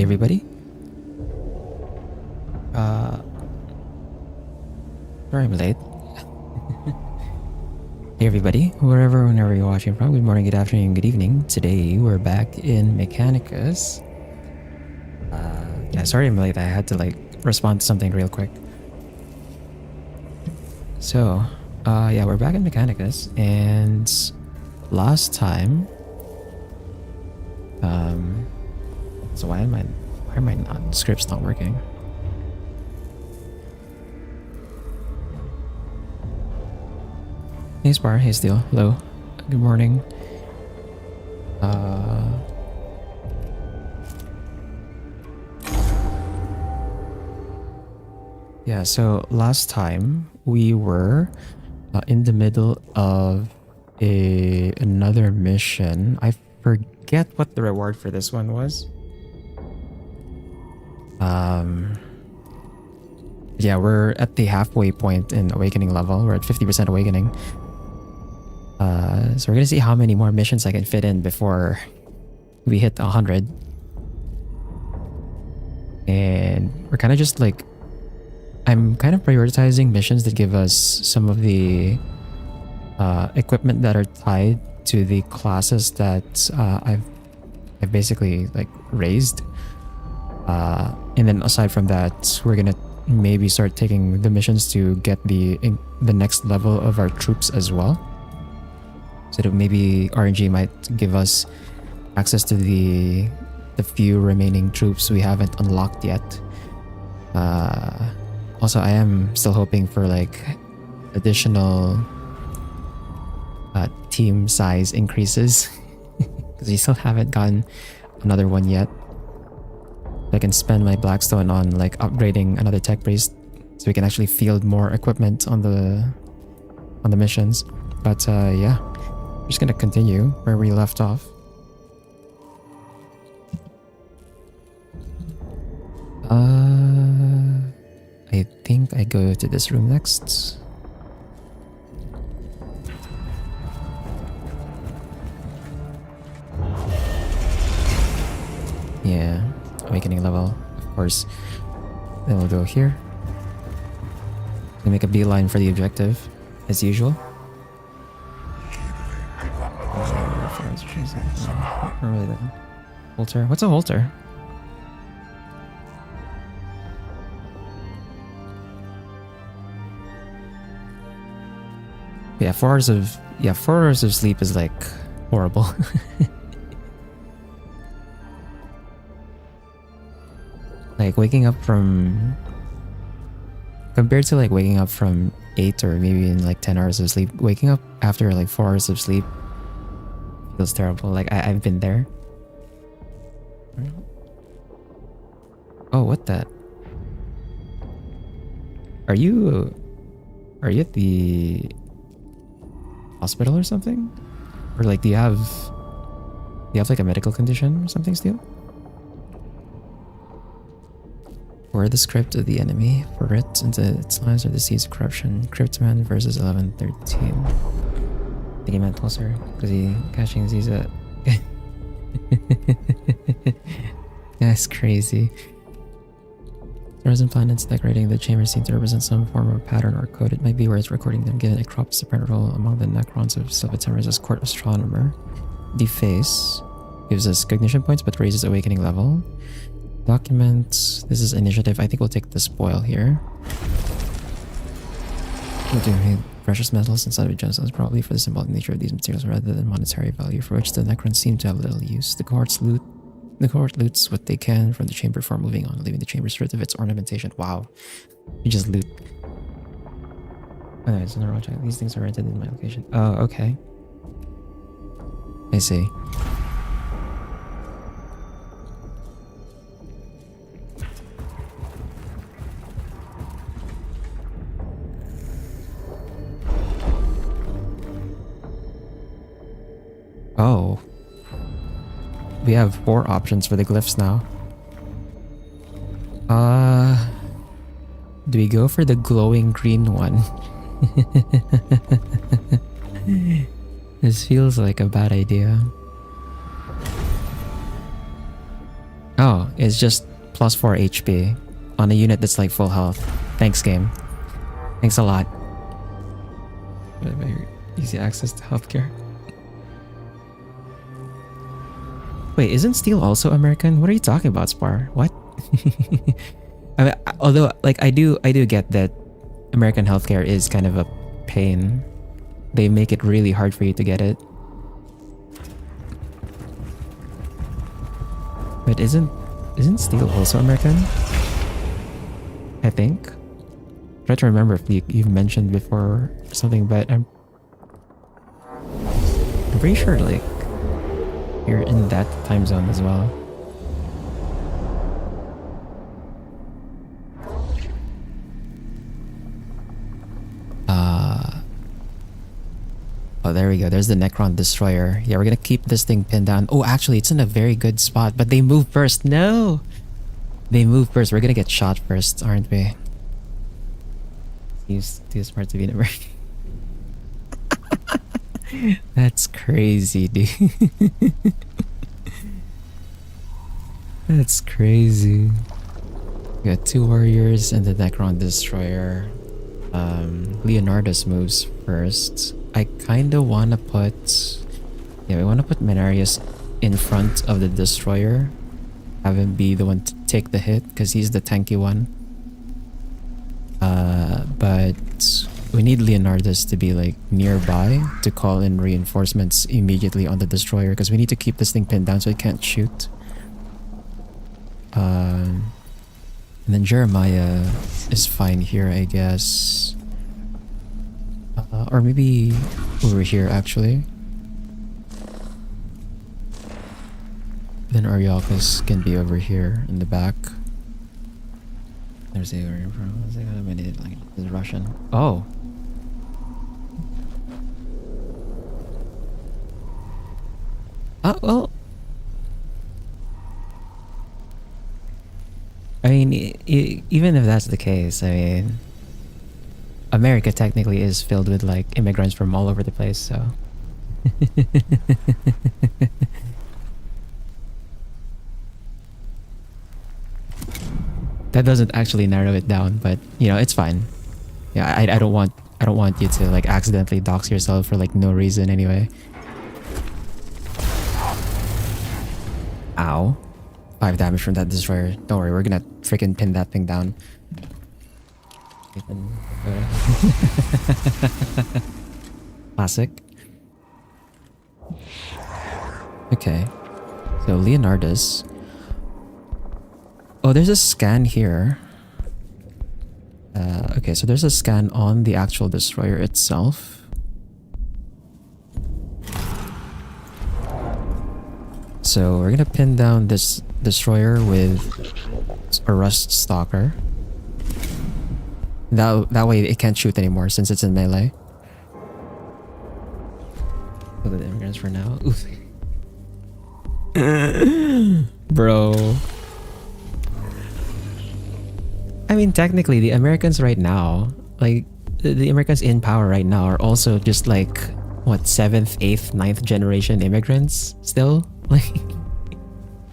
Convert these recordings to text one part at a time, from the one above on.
everybody. Sorry I'm late. Hey everybody, whenever you're watching from, good morning, good afternoon, good evening. Today we're back in Mechanicus. Yeah, sorry I'm late. I had to respond to something real quick. So, yeah, we're back in Mechanicus, and last time, so why am I not? Script's not working. Hey Spar, hey Steel, hello, good morning. Yeah, so last time we were in the middle of another mission. I forget what the reward for this one was. Yeah, we're at the halfway point in awakening level. We're at 50% awakening. So we're gonna see how many more missions I can fit in before we hit 100. And we're kind of just I'm kind of prioritizing missions that give us some of the equipment that are tied to the classes that I've basically raised. And then aside from that, we're gonna maybe start taking the missions to get the next level of our troops as well. So that maybe RNG might give us access to the few remaining troops we haven't unlocked yet. Also, I am still hoping for additional team size increases because we still haven't gotten another one yet. I can spend my Blackstone on upgrading another tech priest so we can actually field more equipment on the missions. But yeah, we're just gonna continue where we left off. I think I go to this room next. Yeah, awakening level, of course. Then we'll go here. We make a beeline for the objective, as usual. Holter? What's a holter? Yeah, 4 hours of sleep is horrible. Waking up from, compared to waking up from 8 or maybe in 10 hours of sleep, waking up after 4 hours of sleep feels terrible. I've been there. Oh, what the? Are you at the hospital or something? Or do you have a medical condition or something still? Or the script of the enemy for it into its lives are the seeds of corruption. Cryptman versus 1113. I think he meant closer because he catching these That's crazy. Stars and planets decorating the chamber seem to represent some form of pattern or code. It might be worth recording them, given it crops a parent role among the Necrons of Silvatemra's court astronomer. Deface gives us cognition points but raises awakening level. Document. This is initiative. I think we'll take the spoil here. We'll do precious metals inside of gemstones, probably for the symbolic nature of these materials rather than monetary value, for which the Necrons seem to have little use. The cohort loots what they can from the chamber before moving on, leaving the chamber stripped of its ornamentation. Wow. You just loot. Oh, no, it's another object. These things are rented in my location. Oh, okay. I see. Oh. We have 4 options for the glyphs now. Do we go for the glowing green one? This feels like a bad idea. Oh, it's just plus 4 HP on a unit that's like full health. Thanks, game. Thanks a lot. Easy access to healthcare. Wait, isn't steel also American? What are you talking about, Spar? What? I mean, although like I do get that American healthcare is kind of a pain. They make it really hard for you to get it. But isn't steel also American? I think. Try to remember if you've mentioned before or something, but I'm pretty sure like you're in that time zone as well. Oh, there we go. There's the Necron Destroyer. Yeah, we're gonna keep this thing pinned down. Oh, actually, it's in a very good spot, but they move first. No! They move first. We're gonna get shot first, aren't we? He's too smart to be in a break. That's crazy, dude. That's crazy. We got 2 warriors and the Necron Destroyer. Leonardus moves first. I kinda wanna put... Yeah, we wanna put Mechanicus in front of the Destroyer. Have him be the one to take the hit, because he's the tanky one. But we need Leonardus to be like nearby to call in reinforcements immediately on the Destroyer, because we need to keep this thing pinned down so it can't shoot. And then Jeremiah is fine here, I guess. Or maybe over here, actually. Then Ariochus can be over here in the back. There's a like is Russian. Oh. Well. I mean, even if that's the case, I mean, America technically is filled with like immigrants from all over the place, so. That doesn't actually narrow it down, but you know, it's fine. Yeah, I don't want you to like accidentally dox yourself for like no reason anyway. Ow. 5 damage from that Destroyer. Don't worry, we're gonna freaking pin that thing down. Classic. Okay. So Leonardus. Oh, there's a scan here. Okay, so there's a scan on the actual Destroyer itself. So we're gonna pin down this Destroyer with a Rust Stalker. That way it can't shoot anymore since it's in melee. Look at the immigrants for now. Oof. Bro. I mean, technically, the Americans right now, like, the Americans in power right now are also just like, what, 7th, 8th, 9th generation immigrants still? Like,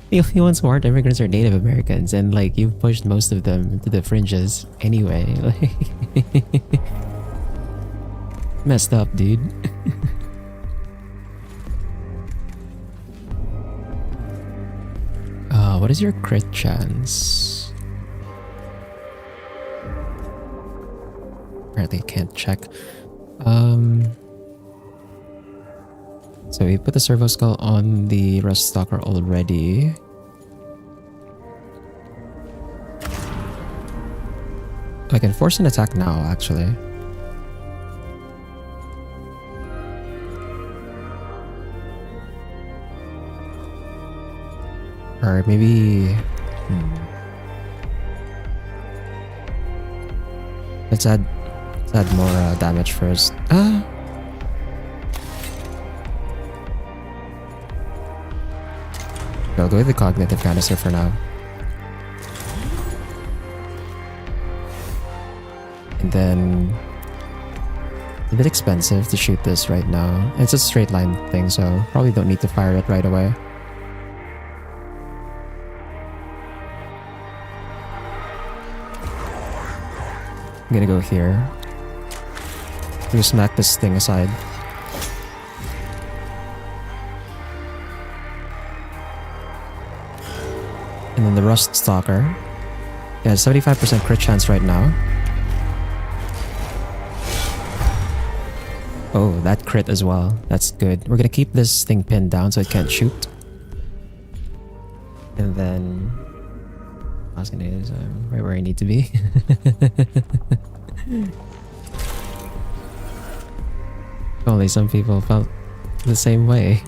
the only ones who aren't immigrants are Native Americans, and like, you've pushed most of them to the fringes anyway. Like, messed up, dude. What is your crit chance? Apparently can't check. So we put the Servo Skull on the Rust Stalker already. I can force an attack now, actually. Or maybe... Let's add more damage first. I'll go with the Cognitive Canister for now. And then... It's a bit expensive to shoot this right now. It's a straight line thing, so probably don't need to fire it right away. I'm gonna go here. I'm gonna smack this thing aside. And then the Rust Stalker. Yeah, 75% crit chance right now. Oh, that crit as well. That's good. We're gonna keep this thing pinned down so it can't shoot. And then... I was gonna use right where I need to be. Only some people felt the same way.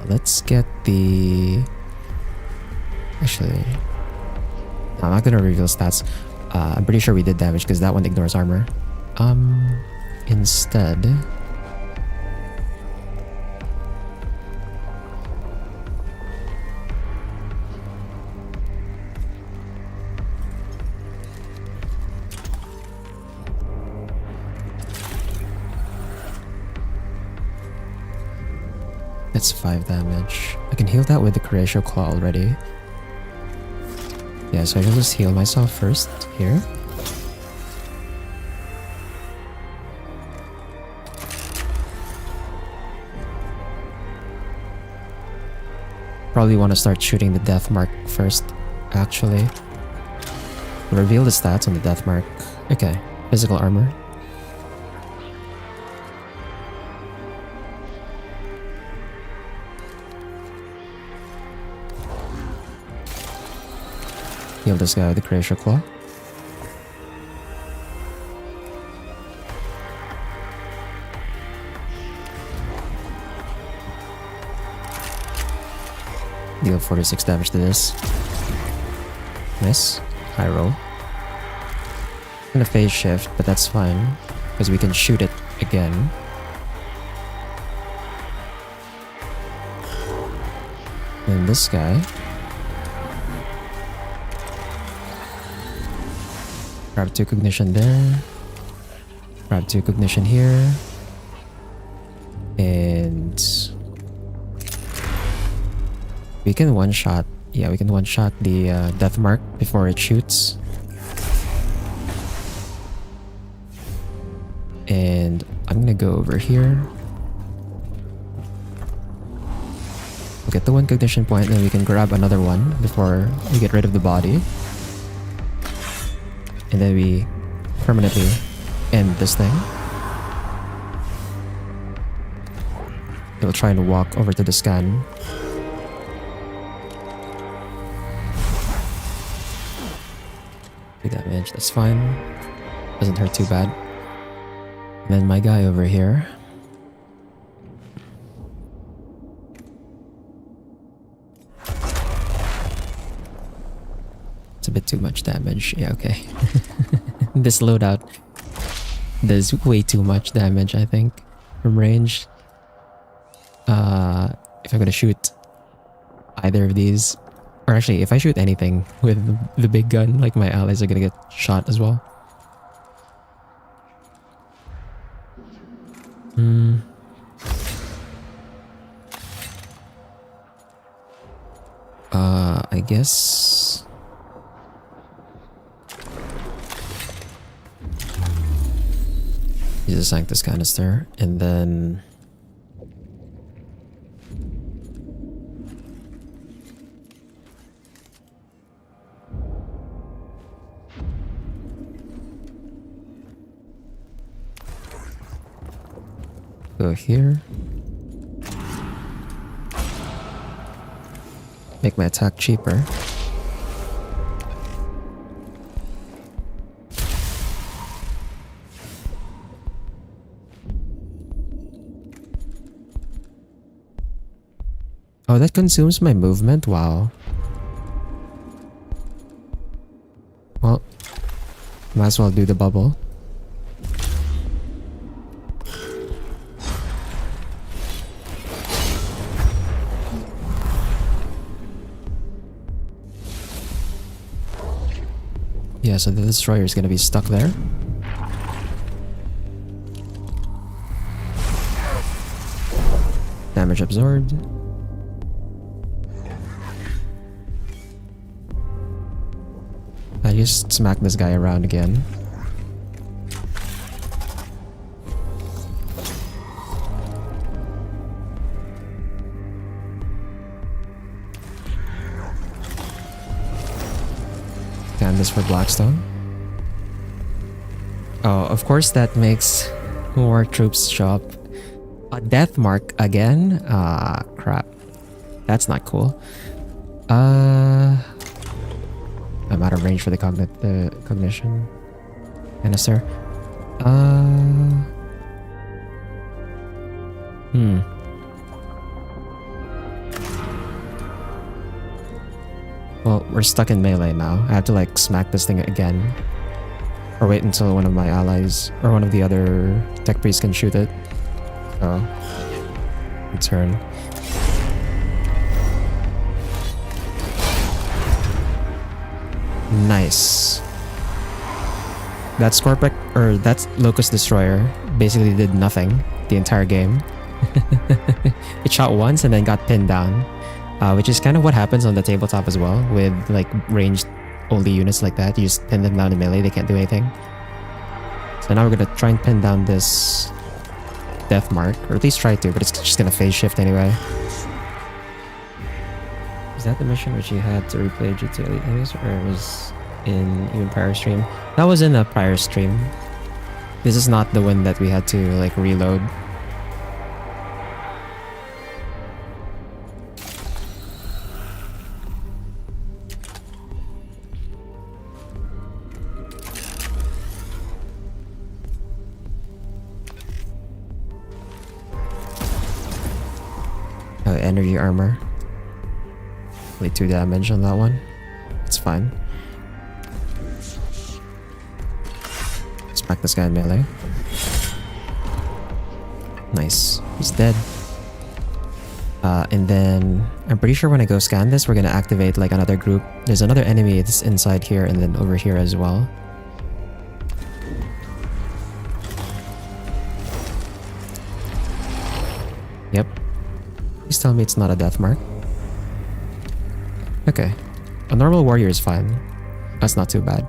Let's get the... Actually... I'm not gonna reveal stats. I'm pretty sure we did damage because that one ignores armor. Instead... That's 5 damage. I can heal that with the Curatio Claw already. Yeah, so I can just heal myself first here. Probably want to start shooting the death mark first, actually. Reveal the stats on the death mark. Okay, physical armor. Heal this guy with the Curatio Claw. Deal 46 damage to this. Nice. High roll. I'm gonna phase shift, but that's fine. Because we can shoot it again. And this guy. Grab 2 cognition there. Grab 2 cognition here. And... we can one-shot... yeah, we can one-shot the death mark before it shoots. And I'm gonna go over here. We'll get the 1 cognition point, and then we can grab another one before we get rid of the body. And then we permanently end this thing. We'll try and walk over to the scan. Big damage, that's fine. Doesn't hurt too bad. And then my guy over here. It's a bit too much damage. Yeah, okay. This loadout does way too much damage, I think, from range. If I'm gonna shoot either of these, or actually, if I shoot anything with the big gun, like my allies are gonna get shot as well. I guess... use a Sanctus canister, and then... go here. Make my attack cheaper. Oh, that consumes my movement? Wow. Well, might as well do the bubble. Yeah, so the destroyer is gonna be stuck there. Damage absorbed. I just smack this guy around again. Scan this for Blackstone. Oh, of course that makes more troops show up. A death mark again? Ah, crap. That's not cool. I'm out of range for the cognition canister. Well, we're stuck in melee now. I have to like smack this thing again. Or wait until one of my allies or one of the other tech priests can shoot it. So, return. Nice. That Scorpic, or that Locust Destroyer, basically did nothing the entire game. It shot once and then got pinned down, which is kind of what happens on the tabletop as well with like ranged only units like that. You just pin them down in melee, they can't do anything. So now we're gonna try and pin down this death mark, or at least try to, but it's just gonna phase shift anyway. Is that the mission which you had to replay GTA Elite Enemies, or it was in even prior stream? That was in a prior stream. This is not the one that we had to like reload. Energy armor. Only 2 damage on that one. It's fine. Smack this guy in melee. Nice. He's dead. And then I'm pretty sure when I go scan this, we're gonna activate like another group. There's another enemy that's inside here and then over here as well. Yep. Please tell me it's not a death mark. Okay. A normal warrior is fine. That's not too bad.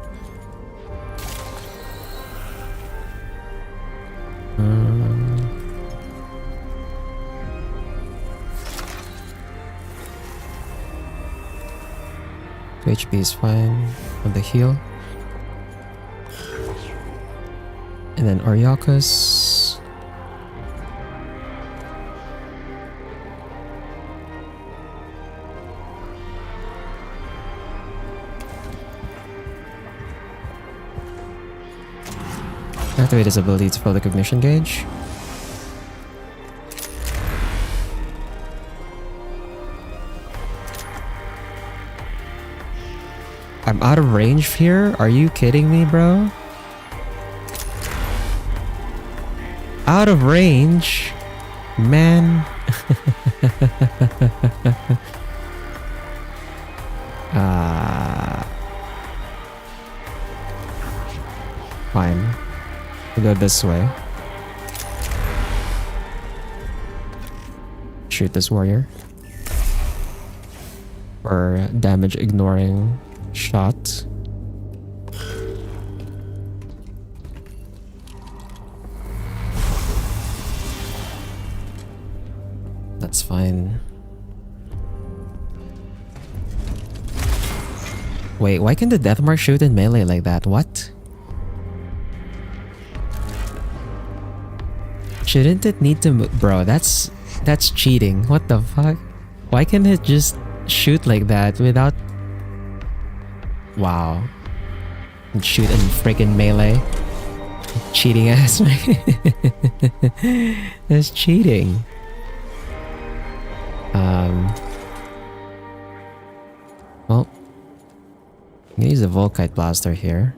HP is fine on the heal. And then Oriakus. Activate his ability to fill the cognition gauge. I'm out of range here? Are you kidding me, bro? Out of range? Man. Fine. We'll go this way. Shoot this warrior. For damage ignoring shot. That's fine. Wait, why can the Deathmark shoot in melee like that? What? Shouldn't it need to move? Bro, that's cheating. What the fuck? Why can it just shoot like that without... Wow. And shoot in freaking melee. Cheating ass, right? That's cheating. Well, I'm gonna use the Volkite Blaster here.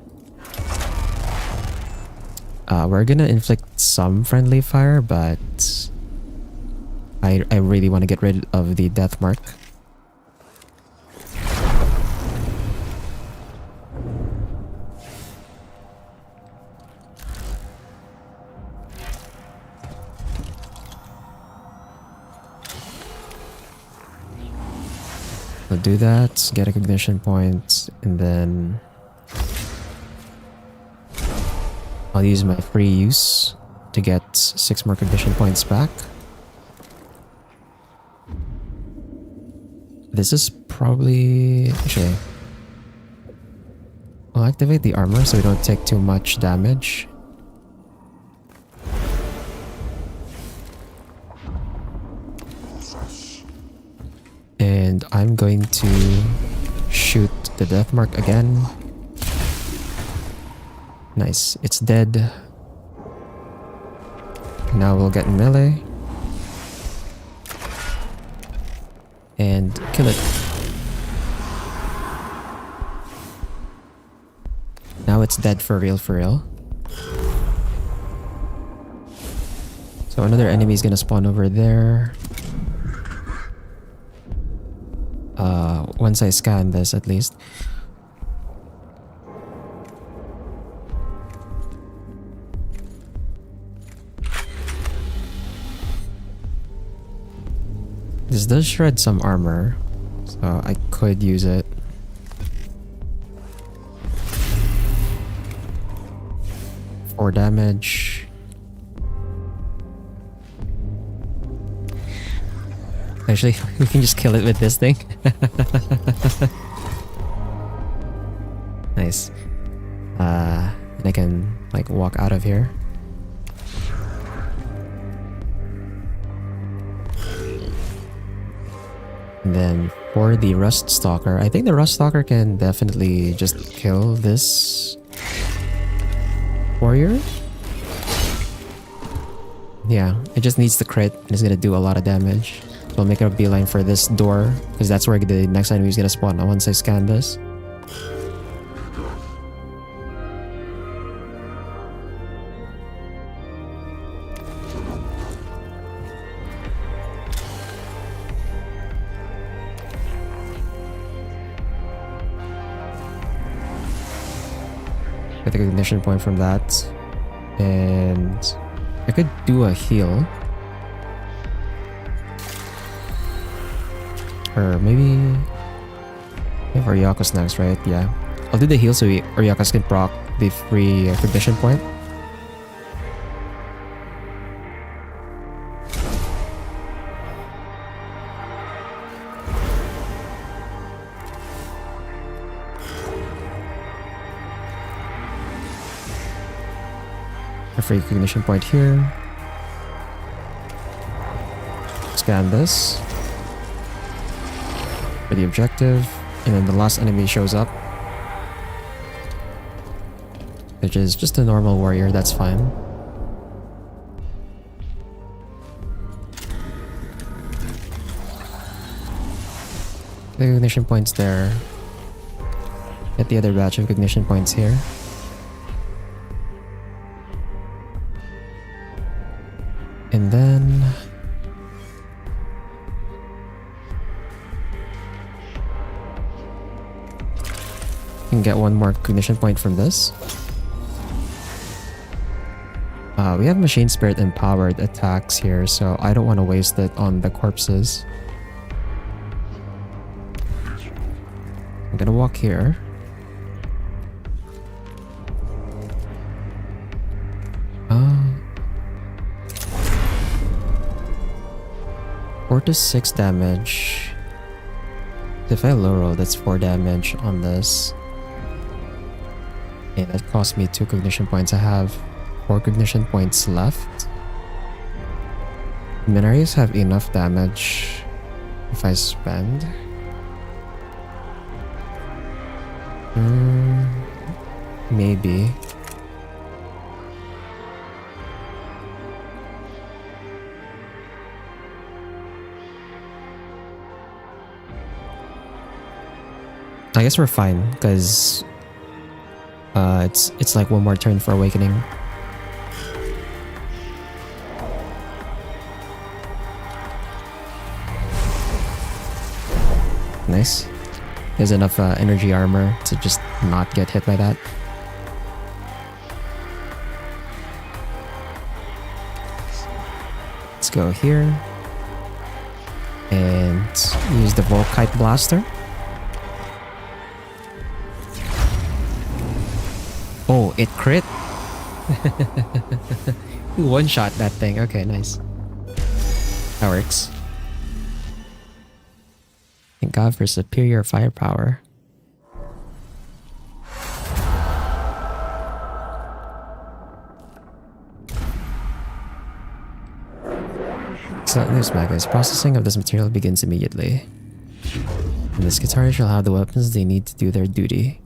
We're gonna inflict some friendly fire, but I really want to get rid of the death mark. We'll do that, get a cognition point, and then I'll use my free use to get 6 more condition points back. This is probably... Actually, I'll activate the armor so we don't take too much damage. And I'm going to shoot the death mark again. Nice, it's dead. Now we'll get melee. And kill it. Now it's dead for real, for real. So another enemy is gonna spawn over there. Once I scan this at least. This does shred some armor, so I could use it. For damage. Actually, we can just kill it with this thing. Nice. And I can like walk out of here. And then for the Rust Stalker, I think the Rust Stalker can definitely just kill this warrior. Yeah, it just needs the crit and it's gonna do a lot of damage. So I'll make a beeline for this door because that's where the next enemy is gonna spawn once I scan this. Get the ignition point from that. And I could do a heal. Or maybe... I have Ariakos next, right? Yeah. I'll do the heal so Ariakos can proc the free ignition point. A free ignition point here. Scan this for the objective, and then the last enemy shows up, which is just a normal warrior. That's fine. The ignition points there. Get the other batch of ignition points here. And then you can get one more cognition point from this. We have Machine Spirit empowered attacks here, so I don't want to waste it on the corpses. I'm gonna walk here. Four to 6 damage. If I low roll, that's 4 damage on this. Okay, that cost me 2 cognition points. I have 4 cognition points left. Minarius have enough damage if I spend. Maybe. I guess we're fine because it's like one more turn for awakening. Nice. There's enough energy armor to just not get hit by that. Let's go here and use the Volkite Blaster. Oh, it crit? One shot that thing. Okay, nice. That works. Thank God for superior firepower. Excellent news, Magus. Processing of this material begins immediately. And the Skitarii shall have the weapons they need to do their duty.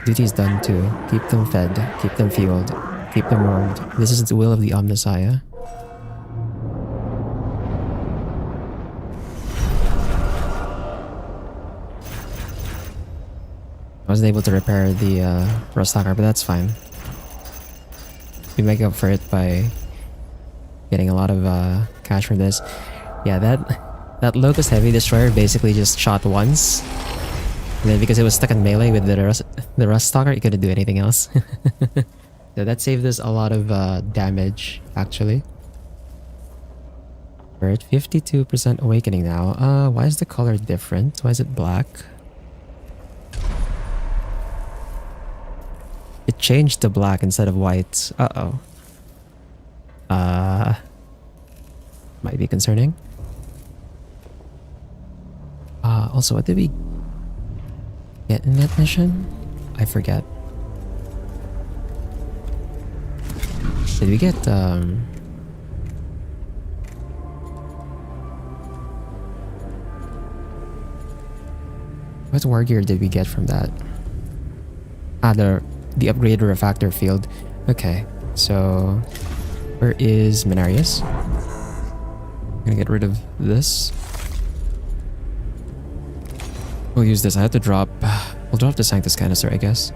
Duty is done too. Keep them fed, keep them fueled, keep them warmed. This is the will of the Omnissiah. I wasn't able to repair the rust locker, but that's fine. We make up for it by getting a lot of cash from this. Yeah, that Locust Heavy Destroyer basically just shot once. And then because it was stuck in melee with the rust stalker, it couldn't do anything else. So that saved us a lot of damage, actually. We're at 52% awakening now. Why is the color different? Why is it black? It changed to black instead of white. Uh-oh. Might be concerning. Also, what did we get in that mission? I forget. Did we get, what war gear did we get from that? The upgrade refactor field. Okay, so where is Mechanicus? I'm gonna get rid of this. We'll use this. I have to drop. We'll drop the Sanctus canister, I guess.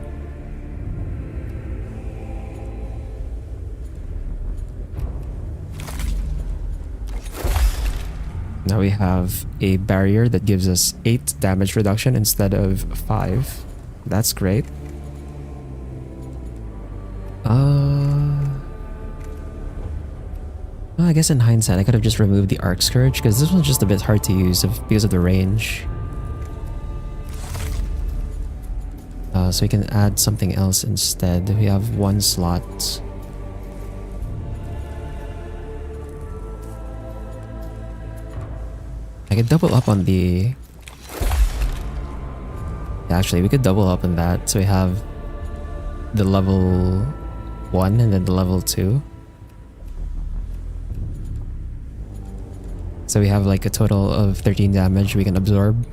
Now we have a barrier that gives us 8 damage reduction instead of 5. That's great. Well, I guess in hindsight, I could have just removed the Arc Scourge because this one's just a bit hard to use because of the range. So we can add something else instead. We have 1 slot. I could double up on the... Actually, we could double up on that. So we have the level 1 and then the level 2. So we have like a total of 13 damage we can absorb.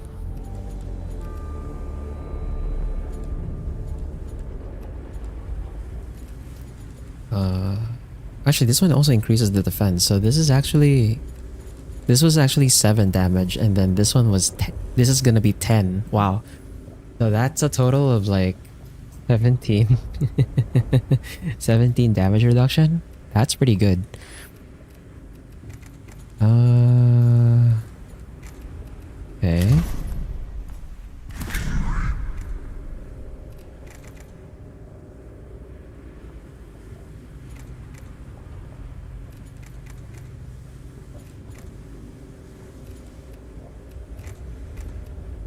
Actually, this one also increases the defense. So this was actually 7 damage, and then this one was this is gonna be 10. Wow. So that's a total of like 17 17 damage reduction. That's pretty good. Okay.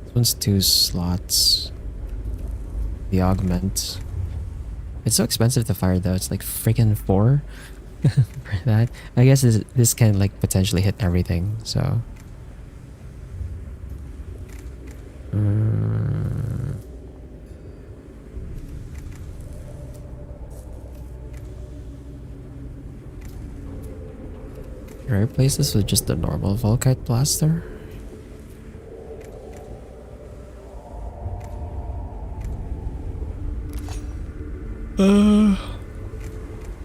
This one's 2 slots. The augment. It's so expensive to fire though. It's like freaking 4 for that. I guess this can like potentially hit everything. So. Can I replace this with just the normal Volkite blaster?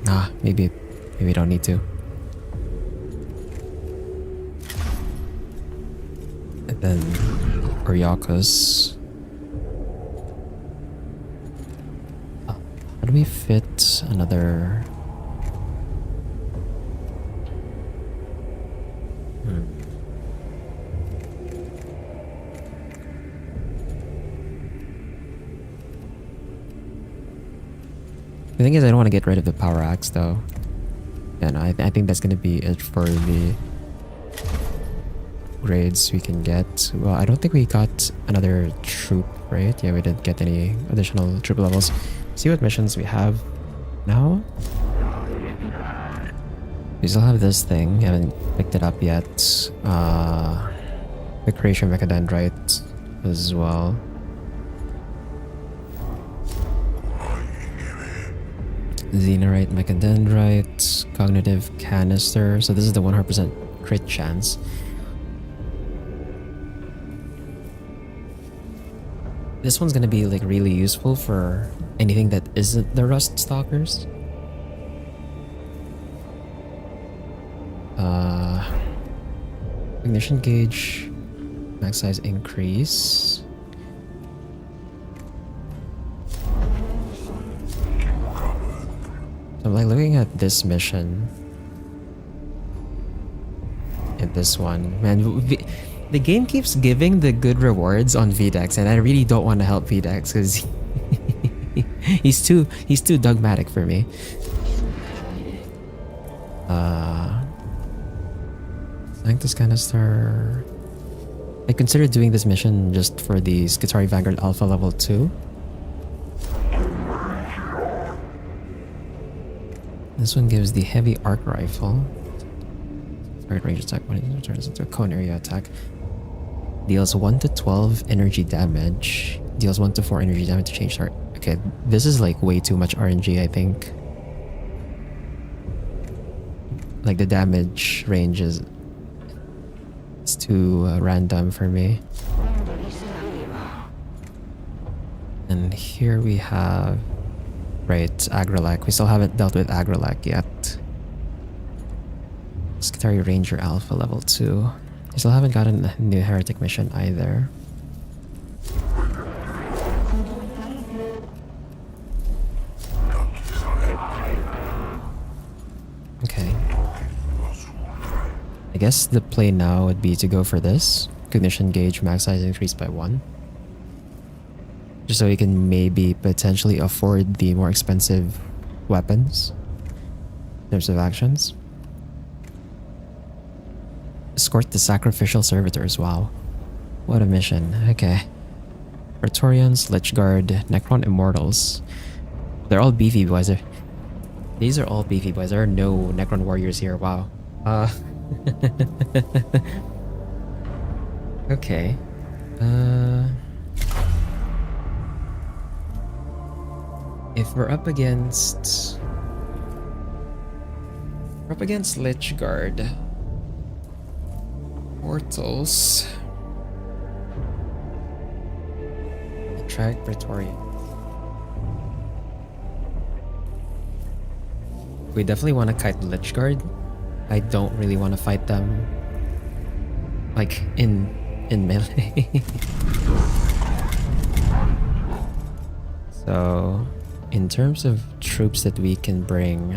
Nah, maybe we don't need to. And then Oriakos. How do we fit another? The thing is, I don't want to get rid of the power axe though. And I think that's gonna be it for the grades we can get. Well, I don't think we got another troop, right? Yeah, we didn't get any additional troop levels. See what missions we have. now. We still have this thing, haven't picked it up yet. The creation mechadendrite as well. Xenorite mechadendrite, cognitive canister. So this is the 100% crit chance. This one's gonna be like really useful for anything that isn't the rust stalkers. Ignition gauge, max size increase. So I'm like looking at this mission and this one. Man, the game keeps giving the good rewards on VDEX, and I really don't want to help VDEX because he's too dogmatic for me. Sanctus canister. I considered doing this mission just for the Skitarii Vanguard Alpha level 2. This one gives the heavy arc rifle. Target range attack when it turns into a cone area attack. Deals 1 to 12 energy damage. Deals 1 to 4 energy damage to change target. Okay, this is like way too much RNG, I think. Like the damage range is too random for me. And here we have, right, Agrelec. We still haven't dealt with Agrelec yet. Skitarii Ranger Alpha level 2. We still haven't gotten a new Heretic mission either. Okay. I guess the play now would be to go for this. Cognition gauge max size increased by 1. Just so we can maybe potentially afford the more expensive weapons in terms of actions. Escort the sacrificial servitors. Wow. What a mission. Okay. Praetorians, Lichguard, Necron Immortals. They're all beefy boys. These are all beefy boys. There are no Necron warriors here. Wow. Okay. If we're up against Lichguard Mortals, attract Praetorian. We definitely want to kite Lichguard. I don't really want to fight them like in melee. So in terms of troops that we can bring,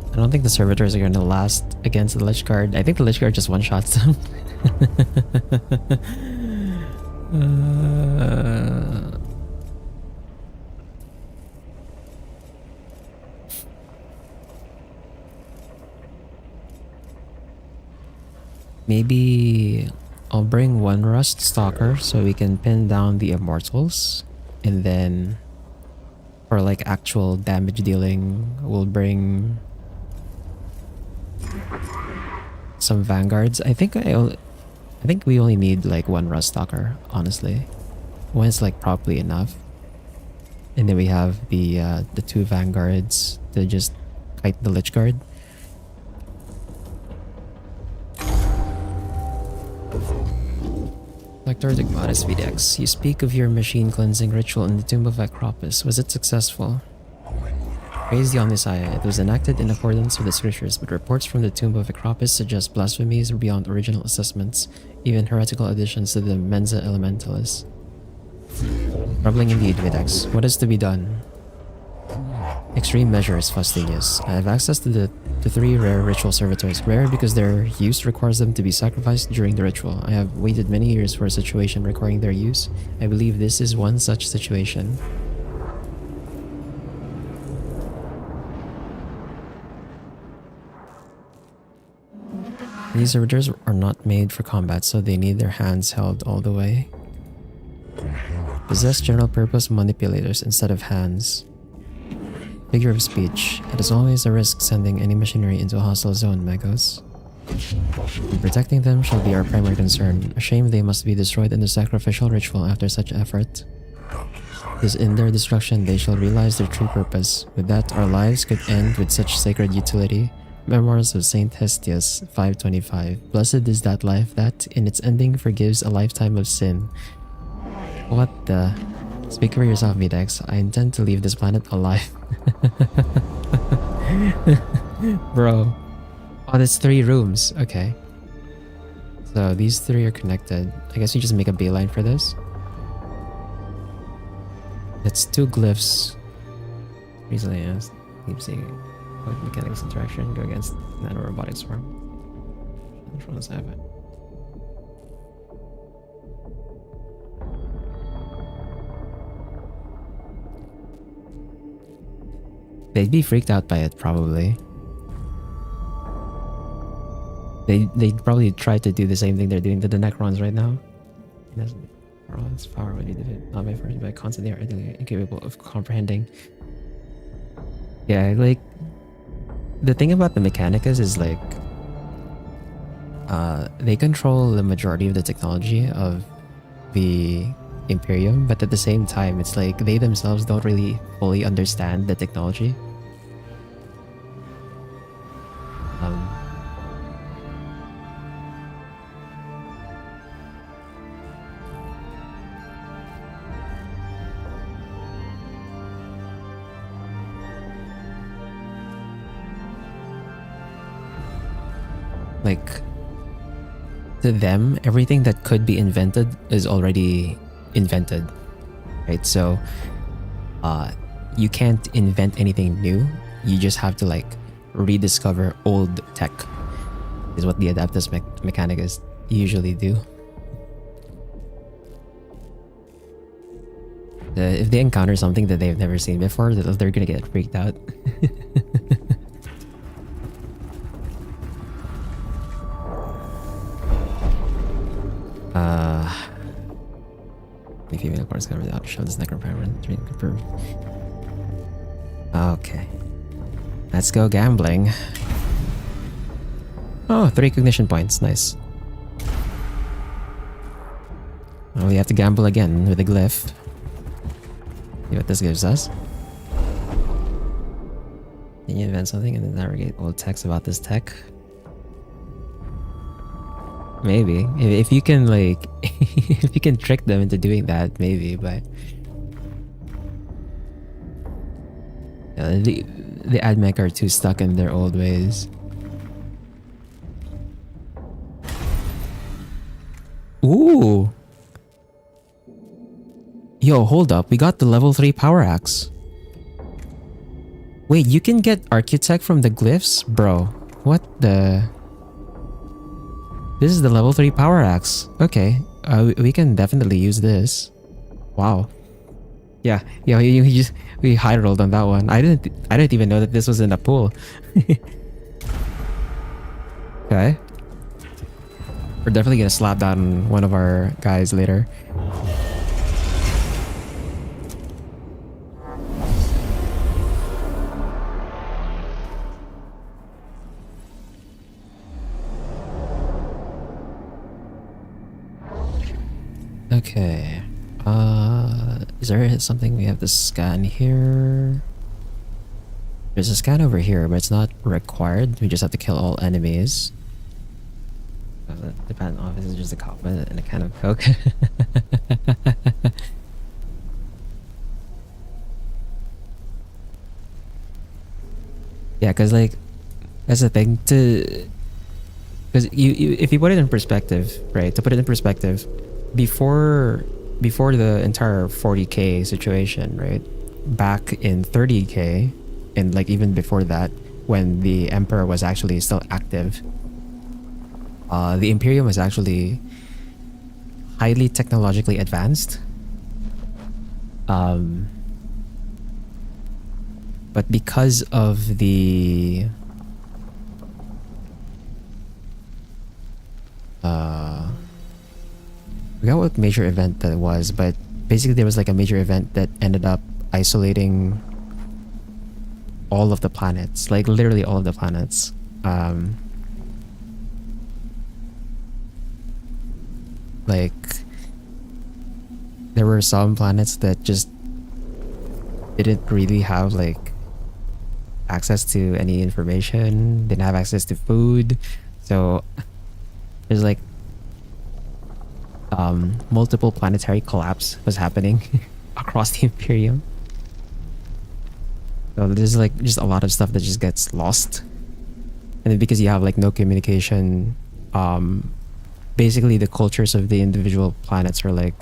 I don't think the servitors are going to last against the Lichguard. I think the Lichguard just one-shots them. Maybe I'll bring one Rust Stalker so we can pin down the Immortals, and then for like actual damage dealing, we'll bring some Vanguards. I think we only need like one Rust Stalker, honestly. One is like probably enough. And then we have the 2 Vanguards to just kite the Lichguard. Dr. Digmatis VDEX, you speak of your machine cleansing ritual in the Tomb of Acropis. Was it successful? Praise the Omnissiah. It was enacted in accordance with the scriptures, but reports from the tomb of Acropis suggest blasphemies beyond original assessments, even heretical additions to the Mensa Elementalis. Troubling indeed, Videx. What is to be done? Extreme measures, Fastidious. I have access to the 3 rare ritual servitors. Rare because their use requires them to be sacrificed during the ritual. I have waited many years for a situation requiring their use. I believe this is one such situation. These servitors are not made for combat, so they need their hands held all the way. Possess general purpose manipulators instead of hands. Figure of speech. It is always a risk sending any machinery into a hostile zone, Magos. And protecting them shall be our primary concern. A shame they must be destroyed in the sacrificial ritual after such effort. It is in their destruction they shall realize their true purpose. With that, our lives could end with such sacred utility. Memoirs of Saint Hestius, 525. Blessed is that life that, in its ending, forgives a lifetime of sin. What the... Speak for yourself, Videx. I intend to leave this planet alive. Bro. Oh, there's 3 rooms. Okay. So these 3 are connected. I guess you just make a beeline for this. That's 2 glyphs. Recently asked. Keep seeing Mechanicus interaction. Go against nanorobotic swarm. Which one is that? They'd be freaked out by it, probably. They'd probably try to do the same thing they're doing to the Necrons right now. Its power would be defeated not by force, but constantly are incapable of comprehending. Yeah, like the thing about the Mechanicus is like they control the majority of the technology of the Imperium, but at the same time it's like they themselves don't really fully understand the technology. Like, to them, everything that could be invented is already invented, right? So you can't invent anything new. You just have to like rediscover old tech, is what the Adeptus Mechanicus usually do. If they encounter something that they've never seen before, they're gonna get freaked out. The female parts covered out show this necropyrant confirmed. Okay. Let's go gambling. Oh, 3 cognition points. Nice. Well, we have to gamble again with a glyph. See what this gives us. Can you invent something and then navigate old text about this tech? Maybe. If you can like if you can trick them into doing that, maybe, but the AdMech are too stuck in their old ways. Ooh. Yo, hold up. We got the level 3 power axe. Wait, you can get Architect from the glyphs? Bro, what the... This is the level 3 power axe. Okay, we can definitely use this. Wow. Yeah, we high rolled on that one. I didn't even know that this was in a pool. Okay. We're definitely gonna slap down one of our guys later. Okay. Is there something we have to scan here? There's a scan over here, but it's not required. We just have to kill all enemies. The patent office is just a cop and a can of Coke. Yeah, because like that's the thing to, because you if you put it in perspective, right? To put it in perspective, before the entire 40k situation, right? Back in 30k, and like even before that, when the Emperor was actually still active, the Imperium was actually highly technologically advanced. But because of the I forgot what major event that was, but basically there was like a major event that ended up isolating all of the planets, like literally all of the planets. Like there were some planets that just didn't really have like access to any information, didn't have access to food, so there's like multiple planetary collapse was happening across the Imperium. So there's like just a lot of stuff that just gets lost, and then because you have like no communication, basically the cultures of the individual planets are like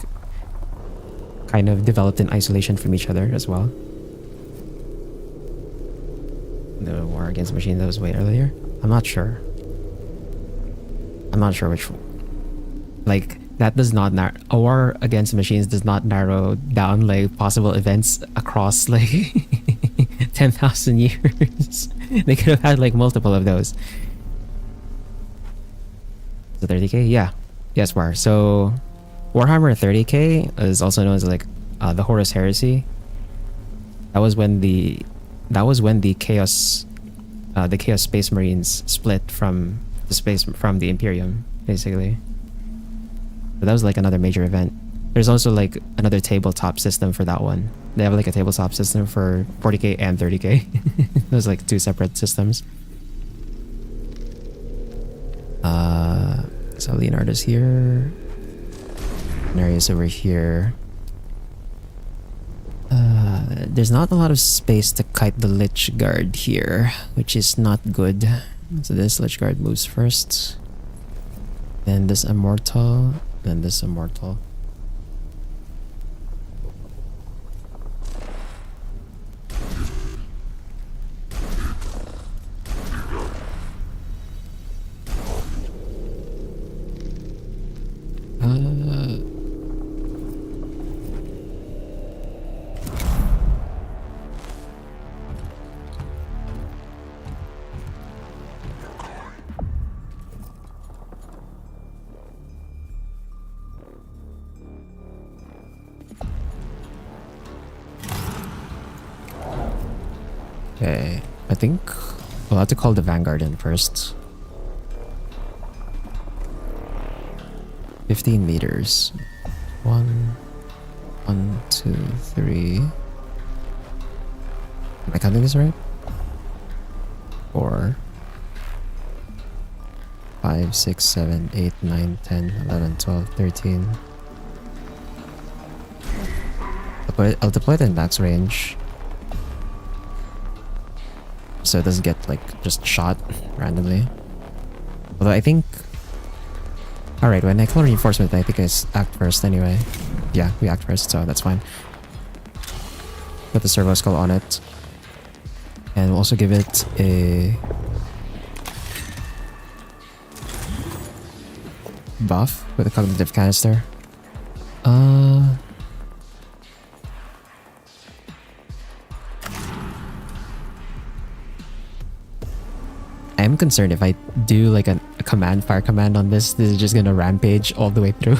kind of developed in isolation from each other as well. The war against machines that was way earlier. I'm not sure which, like that does not a war against machines does not narrow down like possible events across like 10,000 years. They could have had like multiple of those. So 30k, yeah, yes, war. So Warhammer 30k is also known as like the Horus Heresy. That was when the Chaos Space Marines split from the Imperium, basically. So that was like another major event. There's also like another tabletop system for that one. They have like a tabletop system for 40k and 30k. Those like two separate systems. So Leonardo's here. Marius over here. There's not a lot of space to kite the Lich Guard here, which is not good. So this Lich Guard moves first. Then this Immortal. Then this Immortal. Okay, I think we'll have to call the Vanguard in first. 15 meters. 1, 2, 3. Am I counting this right? 4, 5, 6, 7, 8, 9, 10, 11, 12, 13. I'll deploy it in max range, so it doesn't get like just shot randomly. Although I think, alright, when I call reinforcement, I think I act first anyway. Yeah, we act first, so that's fine. Put the servo skull on it, and we'll also give it a buff with a cognitive canister. I am concerned if I do like a fire command on this is just gonna rampage all the way through.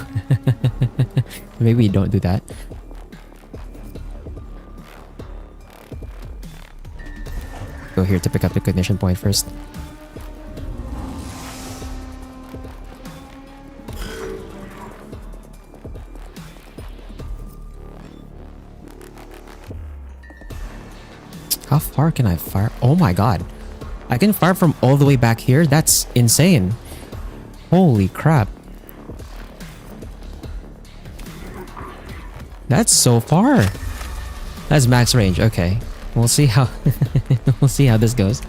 Maybe we don't do that. Go here to pick up the ignition point first. How far can I fire? Oh my god. I can fire from all the way back here? That's insane. Holy crap. That's so far. That's max range. Okay. We'll see how we'll see how this goes.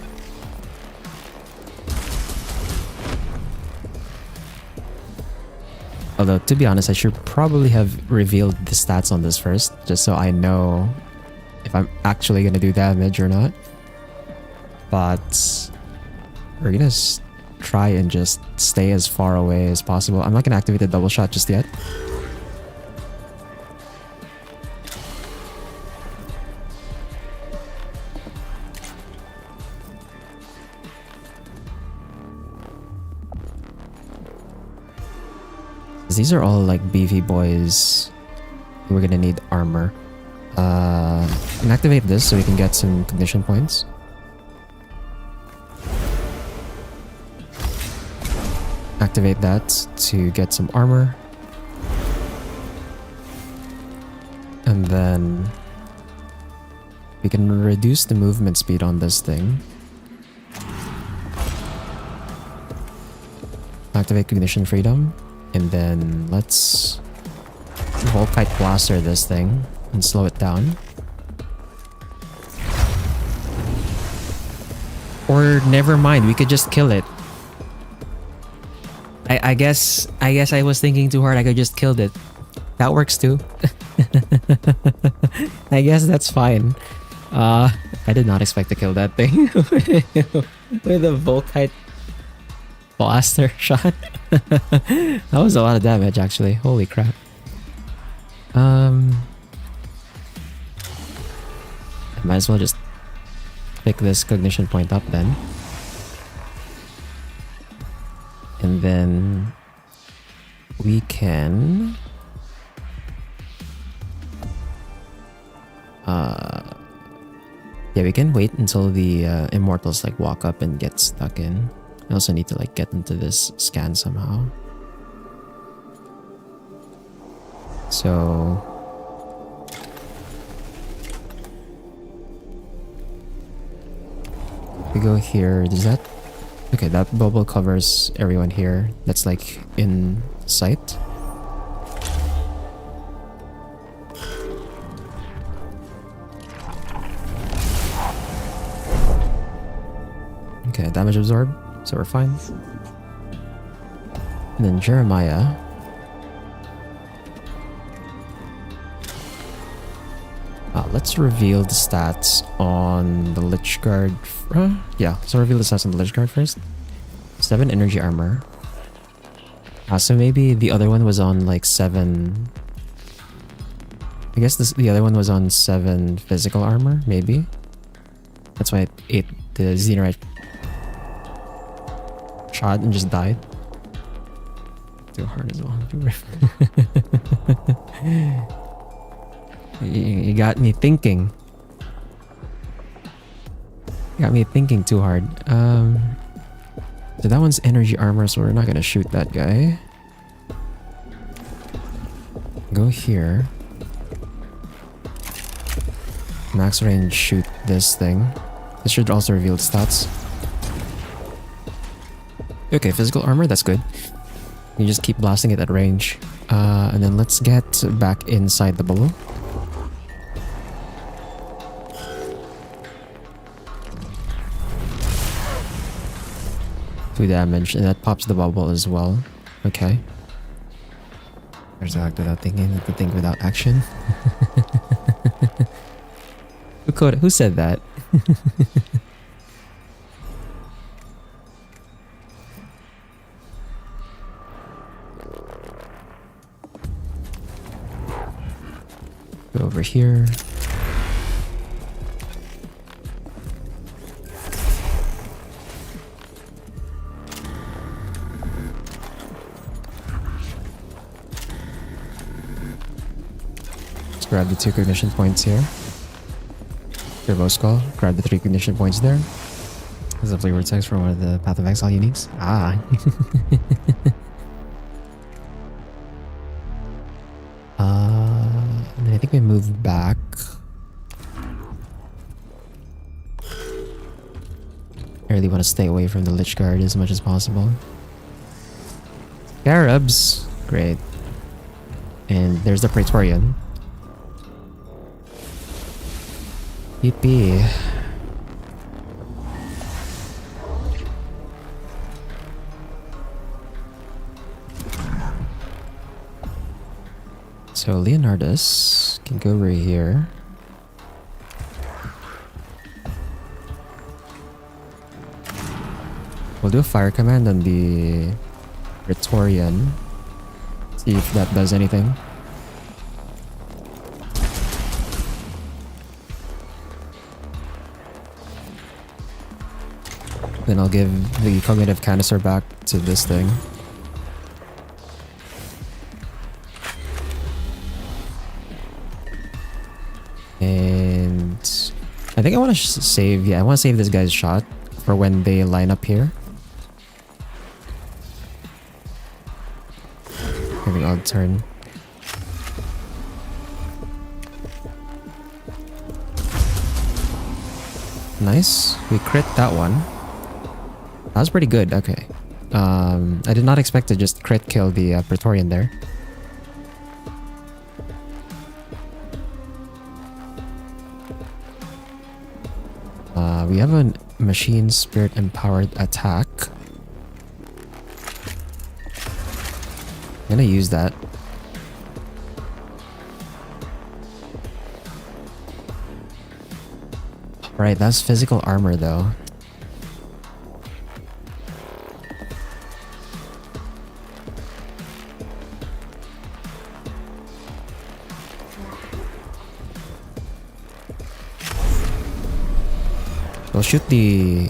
Although, to be honest, I should probably have revealed the stats on this first, just so I know if I'm actually gonna do damage or not. But we're gonna try and just stay as far away as possible. I'm not gonna activate the double shot just yet. These are all like beefy boys. We're gonna need armor. And activate this so we can get some condition points. Activate that to get some armor. And then we can reduce the movement speed on this thing. Activate cognition freedom. And then let's Volkite Blaster this thing and slow it down. Or never mind, we could just kill it. I guess I was thinking too hard. I could just kill it. That works too. I guess that's fine. I did not expect to kill that thing with a Volkite Blaster shot. That was a lot of damage actually. Holy crap. I might as well just pick this cognition point up then. And then we can yeah, we can wait until the immortals like walk up and get stuck in. I also need to like get into this scan somehow. So we go here. Does that? Okay, that bubble covers everyone here. That's like in sight. Okay, damage absorbed, so we're fine. And then Jeremiah. Let's reveal the stats on the Lich Guard. Yeah, so reveal the stats on the Lich Guard first. 7 energy armor. So maybe the other one was on like 7. I guess the other one was on 7 physical armor, maybe. That's why it ate the Xenorite shot and just died. Too hard as well. You got me thinking. Got me thinking too hard. So that one's energy armor, so we're not gonna shoot that guy. Go here. Max range, shoot this thing. This should also reveal the stats. Okay, physical armor, that's good. You just keep blasting it at range. And then let's get back inside the bubble. 2 damage, and that pops the bubble as well. Okay. There's act without thinking, to think without action. Who said that? Go over here. Grab the 2 cognition points here. Turbo Skull. Grab the 3 cognition points there. This is a flavor text from one of the Path of Exile uniques. Ah. And I think we move back. I really want to stay away from the Lich Guard as much as possible. Scarabs. Great. And there's the Praetorian. Yippee. So Leonardus can go over here. We'll do a fire command on the Praetorian. See if that does anything. Then I'll give the cognitive canister back to this thing. And I think I want to save, yeah, I want to save this guy's shot for when they line up here. Having odd turn. Nice. We crit that one. That was pretty good. Okay. I did not expect to just crit kill the Praetorian there. We have a machine spirit empowered attack. I'm gonna use that. Right, that's physical armor though. We'll shoot the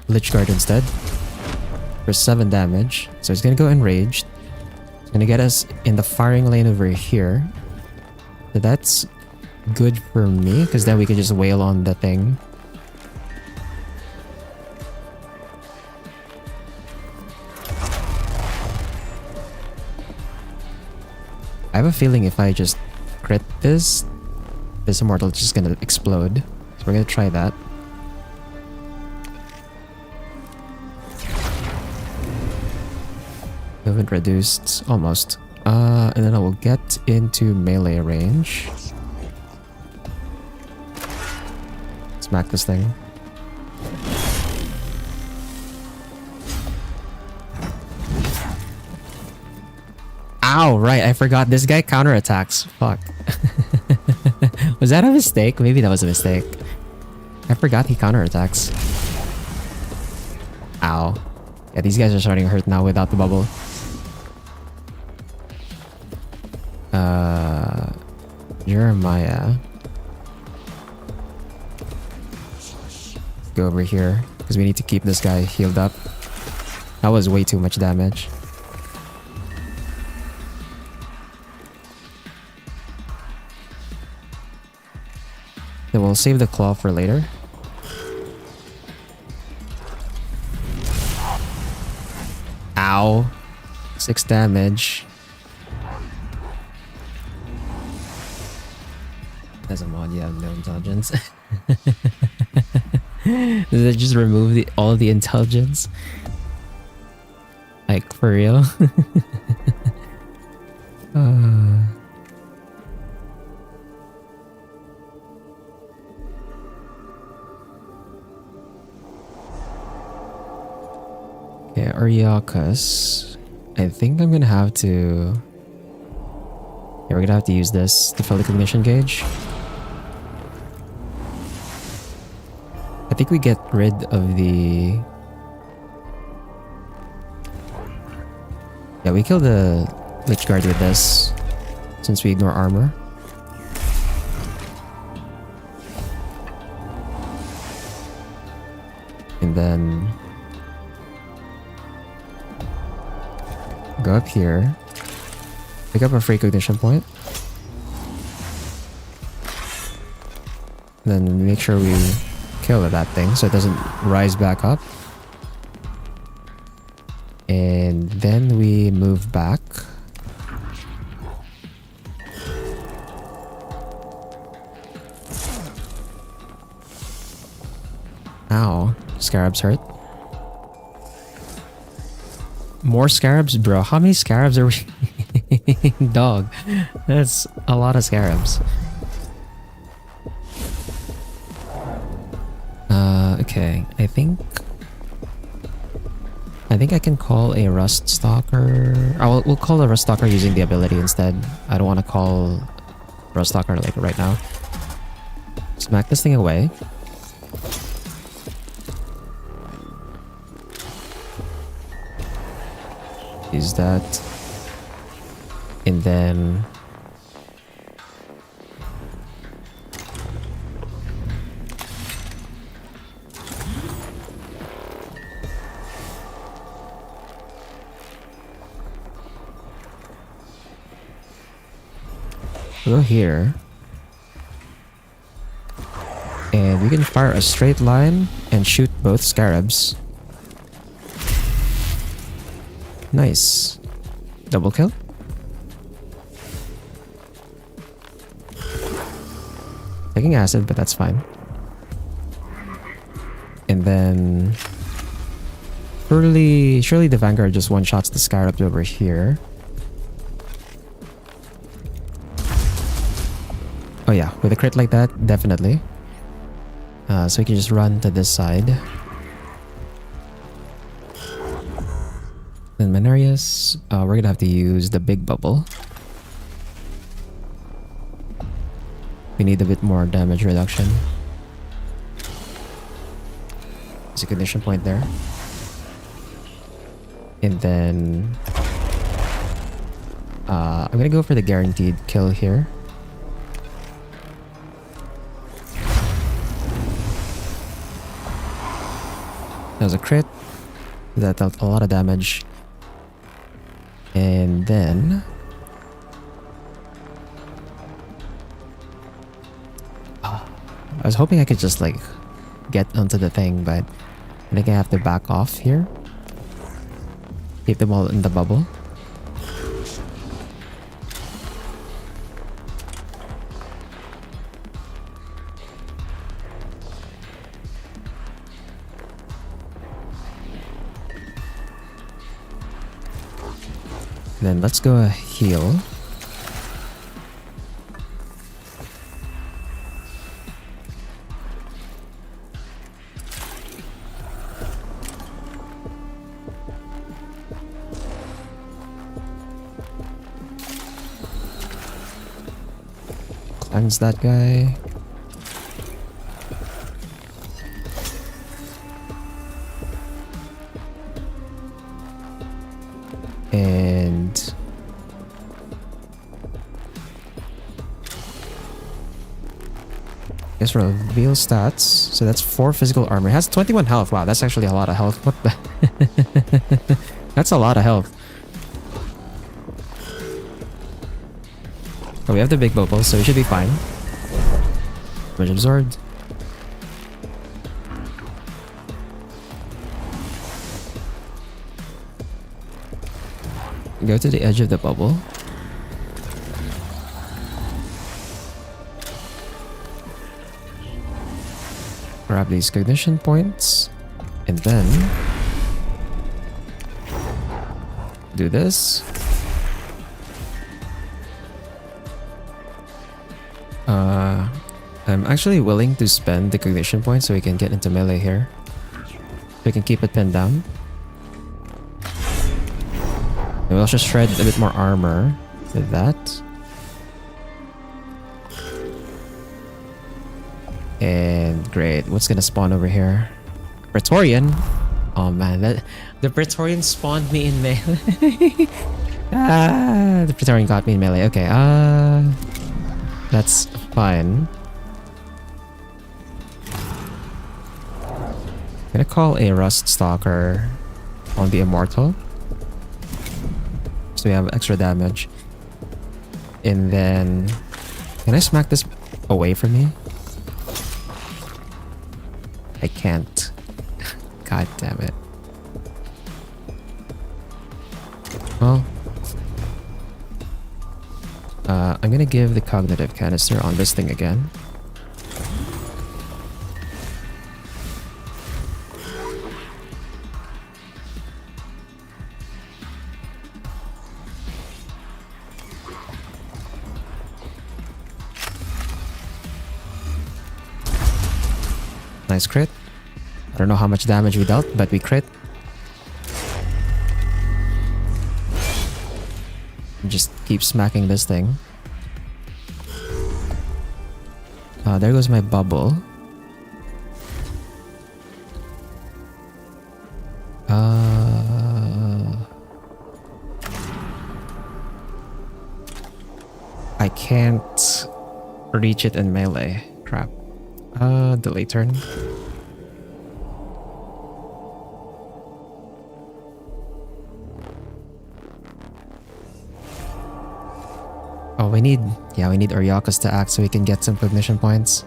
Lich Guard instead for 7 damage. So it's gonna go enraged. It's gonna get us in the firing lane over here. So that's good for me, because then we can just wail on the thing. I have a feeling if I just crit this immortal is just gonna explode. So we're gonna try that. Movement reduced almost. And then I will get into melee range. Smack this thing. Ow, right, I forgot this guy counterattacks. Fuck. Was that a mistake? Maybe that was a mistake. I forgot he counterattacks. Ow. Yeah, these guys are starting to hurt now without the bubble. Jeremiah. Go over here, because we need to keep this guy healed up. That was way too much damage. Then we'll save the claw for later. Ow. 6 damage. As a mod, you have no intelligence. Does it just remove all the intelligence? Like, for real? Okay, Ariakas. I think I'm gonna have to... Yeah, we're gonna have to use this to fill the cognition gauge. I think we get rid of the... Yeah, we kill the Lich Guard with this, since we ignore armor. And then... go up here. Pick up a free cognition point. Then make sure we kill that thing so it doesn't rise back up. And then we move back. Ow. Scarabs hurt. More scarabs? Bro, how many scarabs are we... Dog. That's a lot of scarabs. Okay, I think I think I can call a Rust Stalker. We'll call a Rust Stalker using the ability instead. I don't want to call Rust Stalker like right now. Smack this thing away. Use that. And then... go here. And we can fire a straight line and shoot both scarabs. Nice. Double kill. Taking acid, but that's fine. And then... Surely the Vanguard just one-shots the scarabs over here. Oh yeah, with a crit like that, definitely. So we can just run to this side. Then Mechanicus, we're gonna have to use the big bubble. We need a bit more damage reduction. There's a condition point there. And then... I'm gonna go for the guaranteed kill here. That was a crit. That dealt a lot of damage. And then... I was hoping I could just like get onto the thing, but I think I have to back off here. Keep them all in the bubble. Then let's go heal. Cleanse that guy. And guess reveal stats. So that's 4 physical armor. It has 21 health. Wow, that's actually a lot of health. What the? That's a lot of health. Oh, we have the big bubble, so we should be fine. Damage absorbed. Go to the edge of the bubble. Grab these cognition points. And then... do this. I'm actually willing to spend the cognition points so we can get into melee here. So we can keep it pinned down. And we'll just shred a bit more armor with that. And great. What's gonna spawn over here? Praetorian. Oh man, the Praetorian spawned me in melee. The Praetorian got me in melee. Okay, that's fine. I'm gonna call a Rust Stalker on the Immortal. So we have extra damage. And then... can I smack this away from me? I can't. God damn it. Well... I'm gonna give the cognitive canister on this thing again. Nice crit. I don't know how much damage we dealt, but we crit. Just keep smacking this thing. There goes my bubble. I can't reach it in melee. Crap. Delay turn. Oh, we need Oryakas to act so we can get some cognition points.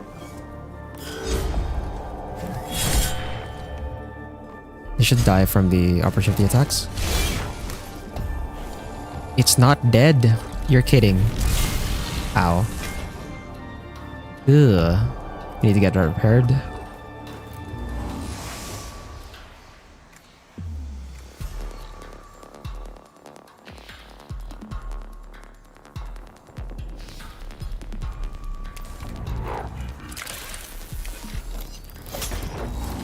They should die from the opportunity attacks. It's not dead. You're kidding. Ow. Ugh. We need to get that repaired.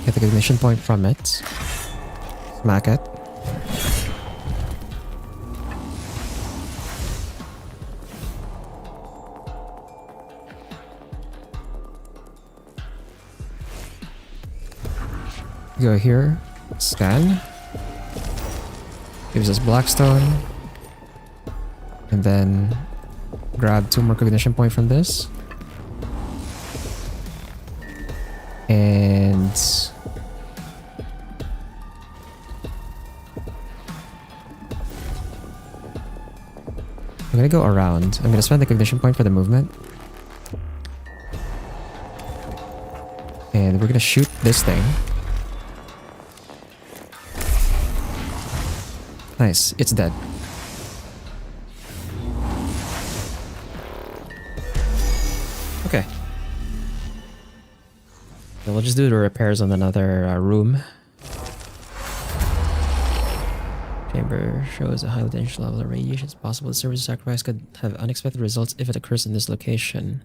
Get the cognition point from it. Smack it. Go here, scan, gives us Blackstone, and then grab 2 more cognition point from this, and I'm gonna go around. I'm gonna spend the cognition point for the movement, and we're gonna shoot this thing. Nice, it's dead. Okay. So we'll just do the repairs on another room. Chamber shows a high potential level of radiation. It's possible the server's sacrifice could have unexpected results if it occurs in this location.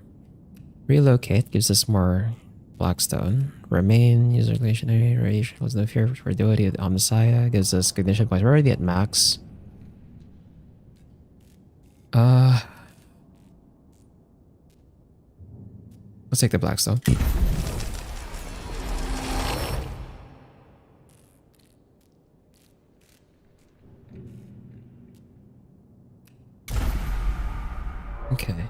Relocate gives us more Blackstone. Remain, user relation area, radiation was no fear for duality of the Omnissiah, gives us cognition points. We're already at max. Let's take the Blackstone. Okay.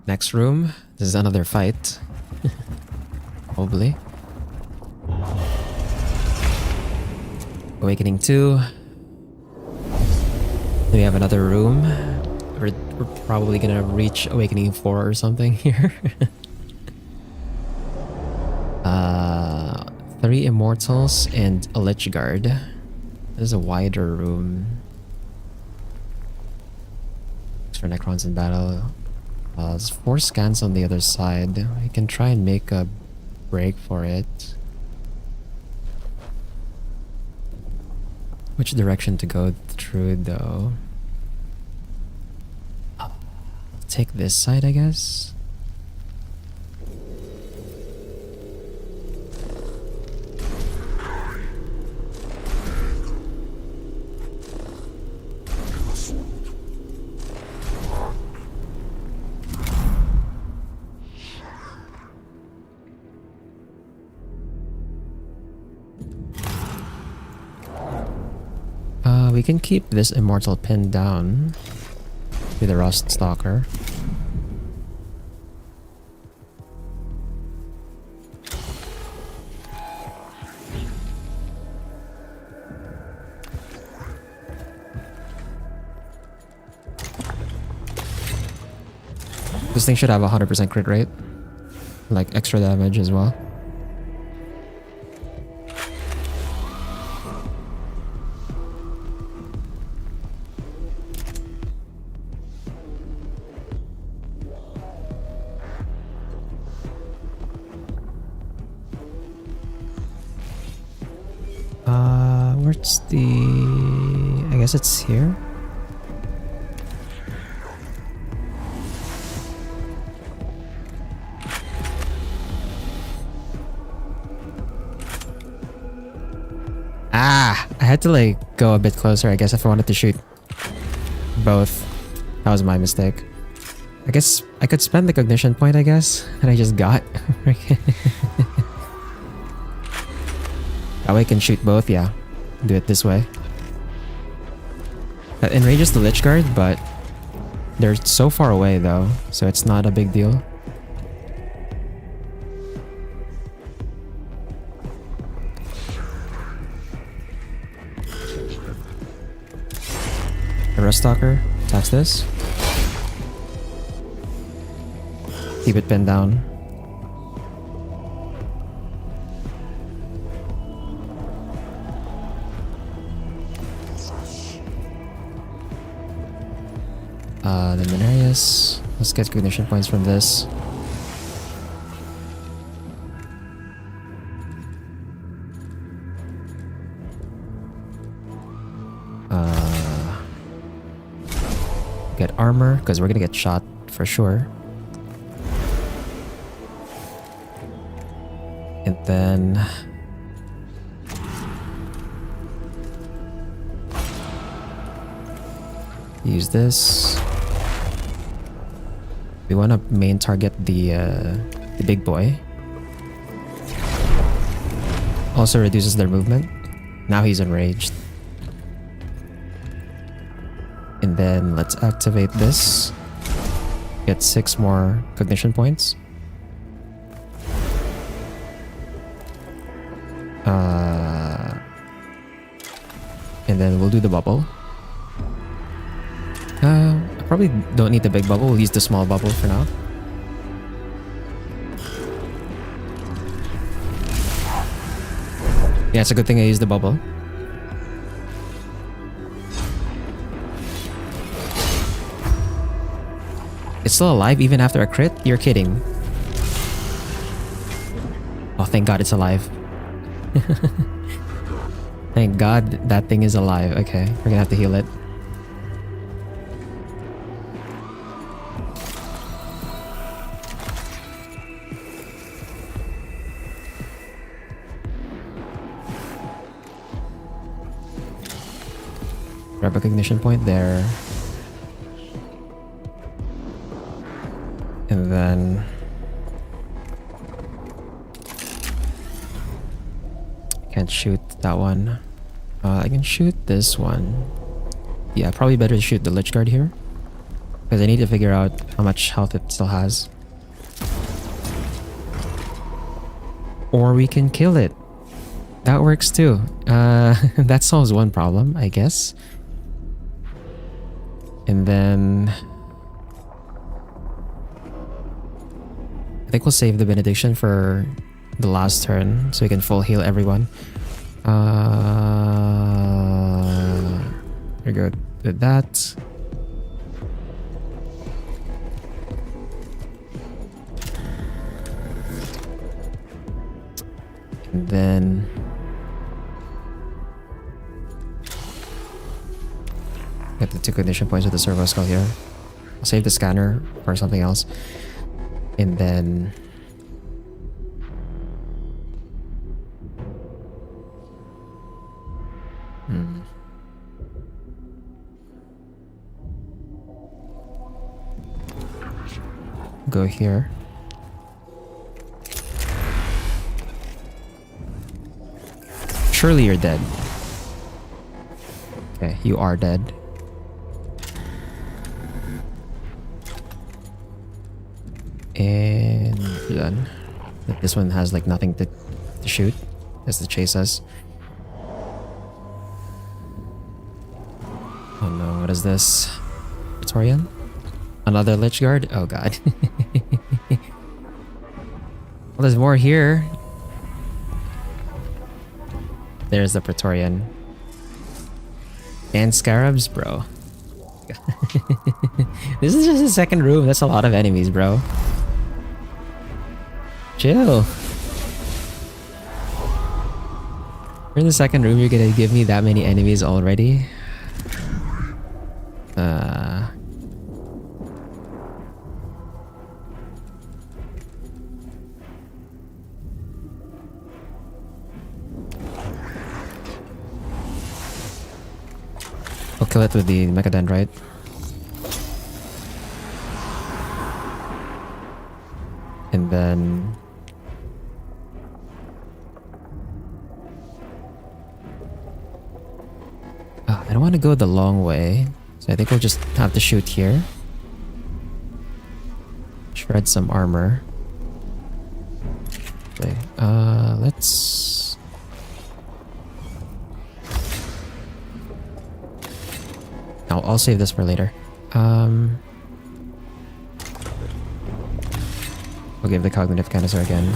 Next room. This is another fight. Probably. Awakening 2. Then we have another room. We're probably gonna reach Awakening 4 or something here. 3 Immortals and a Lich Guard. This is a wider room. Looks for Necrons in battle. There's 4 scans on the other side. We can try and make a break for it. Which direction to go through though? Take this side, I guess. We can keep this Immortal pinned down to the Rust Stalker. This thing should have a 100% crit rate, like extra damage as well. Where's the... I guess it's here? Ah! I had to like go a bit closer, I guess, if I wanted to shoot both. That was my mistake. I guess I could spend the cognition point, I guess, that I just got. That way I can shoot both, yeah. Do it this way. That enrages the Lich Guard, but they're so far away though, so it's not a big deal. The Rust Stalker attacks this. Keep it pinned down. The Mechanicus. Let's get cognition points from this. Get armor, because we're gonna get shot for sure. And then use this. We want to main target the big boy. Also reduces their movement. Now he's enraged. And then let's activate this. Get 6 more cognition points. And then we'll do the bubble. I probably don't need the big bubble. We'll use the small bubble for now. Yeah, it's a good thing I used the bubble. It's still alive even after a crit? You're kidding. Oh, thank God it's alive. Thank God that thing is alive. Okay, we're gonna have to heal it. Grab a cognition point there. And then can't shoot that one. I can shoot this one. Yeah, probably better to shoot the Lich Guard here, because I need to figure out how much health it still has. Or we can kill it. That works too. That solves one problem, I guess. And then I think we'll save the benediction for the last turn so we can full heal everyone. We're good with that. And then get the 2 condition points with the servo skull here. I'll save the scanner for something else. And then go here. Surely you're dead. Okay, you are dead. And we're done. This one has like nothing to shoot. Has to chase us. Oh no, what is this? Praetorian? Another Lich Guard? Oh god. Well, there's more here. There's the Praetorian. And Scarabs, bro. This is just a second room. That's a lot of enemies, bro. Chill. We're in the second room. You're gonna give me that many enemies already? I'll kill it with the Mechadendrite. And then I don't want to go the long way, so I think we'll just have to shoot here. Shred some armor. Okay, let's... I'll save this for later. We'll give the cognitive canister again.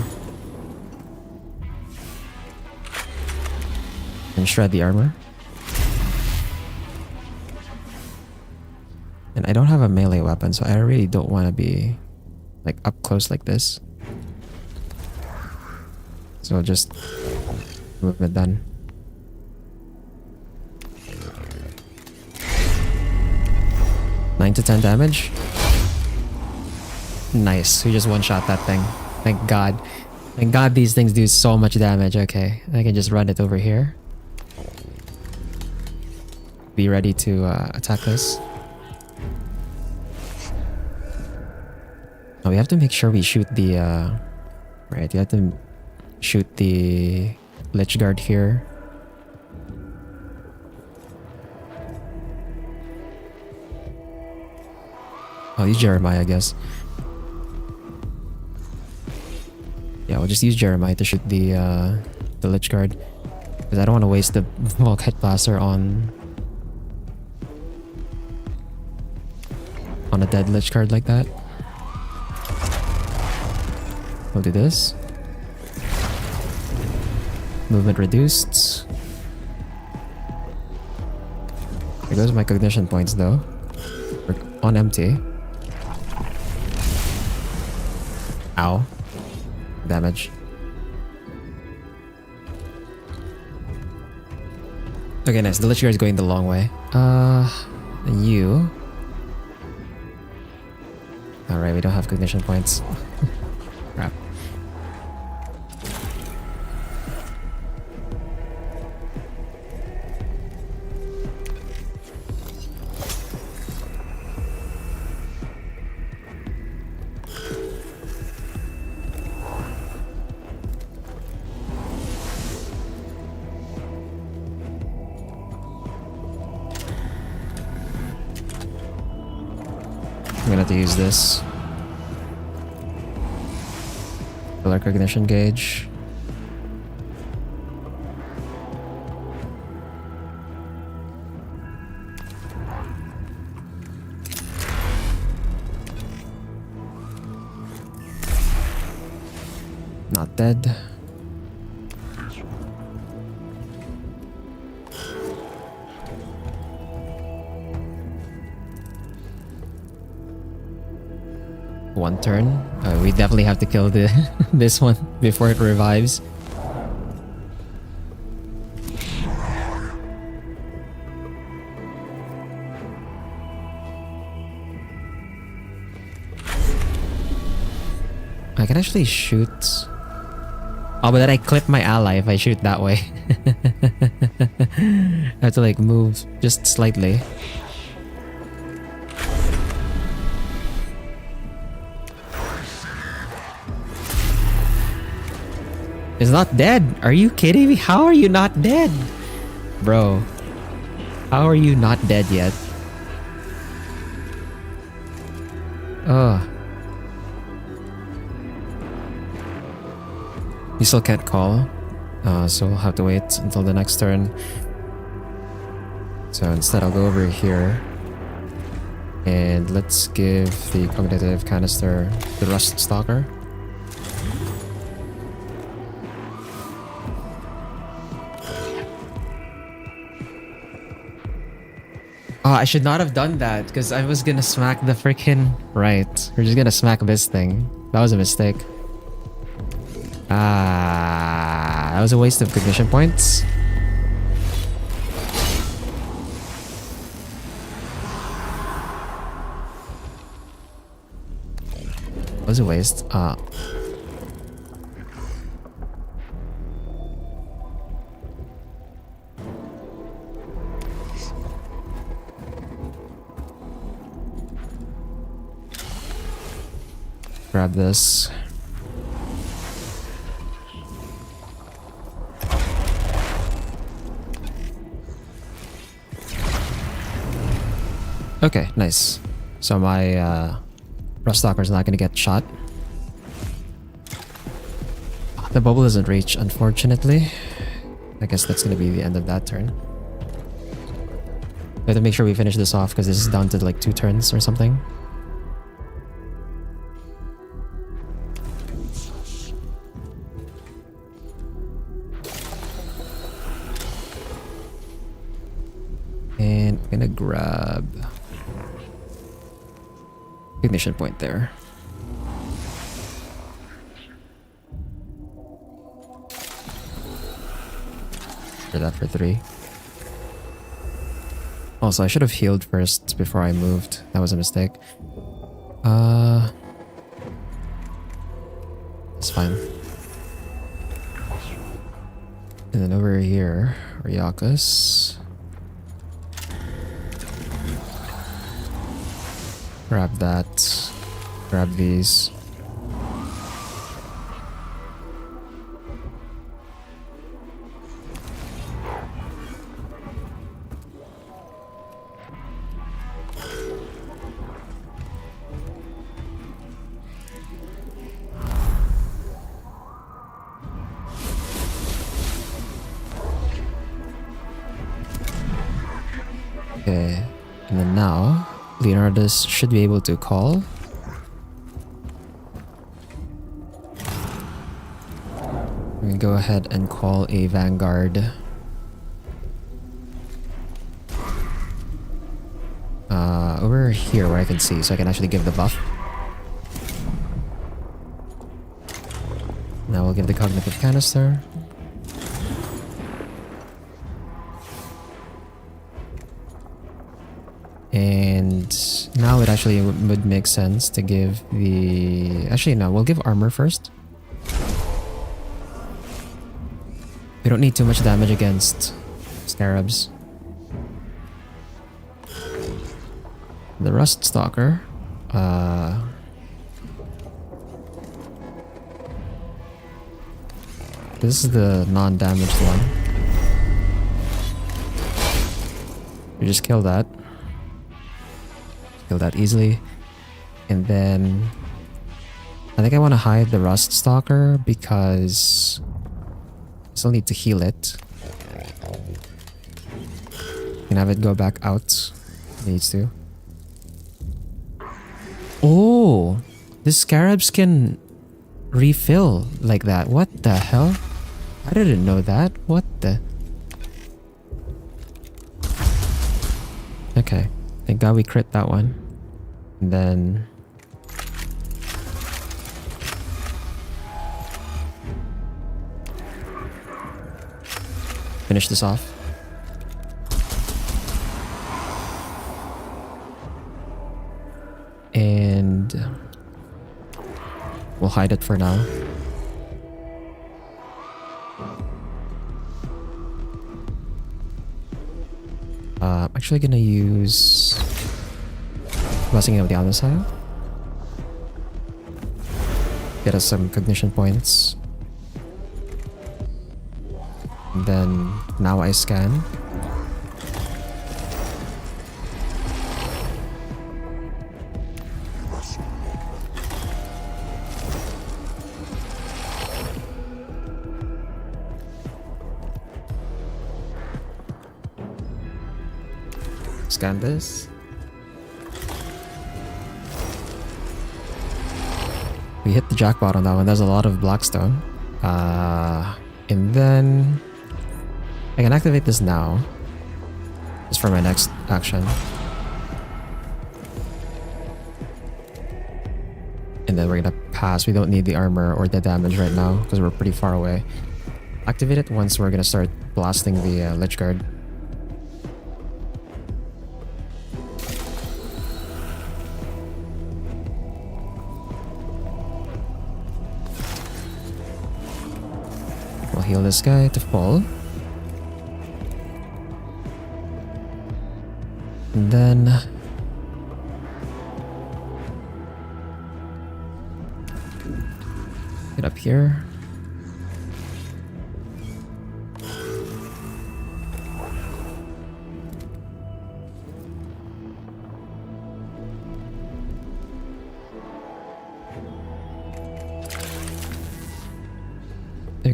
And shred the armor. And I don't have a melee weapon, so I really don't want to be like up close like this. So I'll just movement done. Nine to 10 damage. Nice. We just one-shot that thing. Thank God. Thank God these things do so much damage. Okay, I can just run it over here. Be ready to attack this. Oh, we have to make sure we shoot the right, you have to shoot the Lich Guard here. I'll use Jeremiah, I guess. Yeah, we'll just use Jeremiah to shoot the Lich Guard, because I don't want to waste the Volkite Blaster on a dead Lich Guard like that. We'll do this. Movement reduced. There goes my cognition points though. We're on empty. Ow. Damage. Okay, nice. The Lich Guard is going the long way. And you. Alright, we don't have cognition points. Crap. I'm gonna have to use this. Fill our cognition gauge. Not dead. One turn. We definitely have to kill the this one before it revives. I can actually shoot. Oh, but then I clip my ally if I shoot that way. I have to like move just slightly. It's not dead. Are you kidding me? How are you not dead? Bro. How are you not dead yet? Ugh. You still can't call. So we'll have to wait until the next turn. So instead I'll go over here. And let's give the cognitive canister the Rust Stalker. Oh, I should not have done that because I was gonna smack the freaking... Right. We're just gonna smack this thing. That was a mistake. That was a waste of cognition points. That was a waste. Grab this. Okay, nice. So my Rust Stalker is not going to get shot. The bubble doesn't reach, unfortunately. I guess that's going to be the end of that turn. We have to make sure we finish this off because this is down to like 2 turns or something. And I'm gonna grab ignition point there. For that for 3. Also, I should have healed first before I moved. That was a mistake. It's fine. And then over here, Ryakus. Grab that. Grab these. Okay, and then now Leonardus should be able to call. I'm gonna go ahead and call a Vanguard. Over here where I can see, so I can actually give the buff. Now we'll give the Cognitive Canister. And now it actually would make sense to give the... Actually, no, we'll give armor first. We don't need too much damage against scarabs. The Rust Stalker. This is the non-damaged one. You just kill that. Kill that easily. And then I think I want to hide the Rust Stalker because I still need to heal it. Can have it go back out. Needs to. Oh, the scarabs can refill like that. What the hell? I didn't know that. What the? Okay. Thank God we crit that one. And then... finish this off. And... we'll hide it for now. I'm actually gonna use Blessing of the Omnicile. Get us some cognition points. And then now I scan. Scan this. We hit the jackpot on that one. There's a lot of Blackstone. And then I can activate this now. Just for my next action. And then we're gonna pass. We don't need the armor or the damage right now because we're pretty far away. Activate it once we're gonna start blasting the Lich Guard. We'll heal this guy to full. And then... get up here.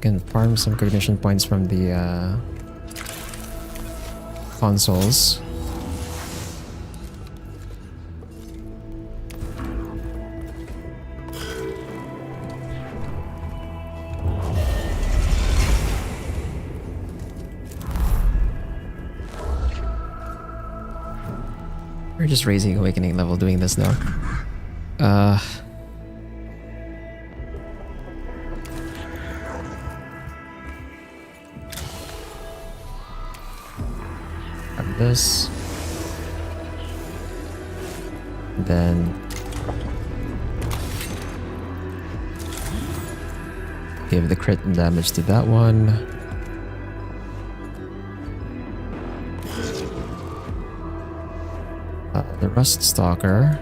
can farm some cognition points from the consoles. We're just raising awakening level doing this now. Grab this. Then give the crit and damage to that one. The Rust Stalker,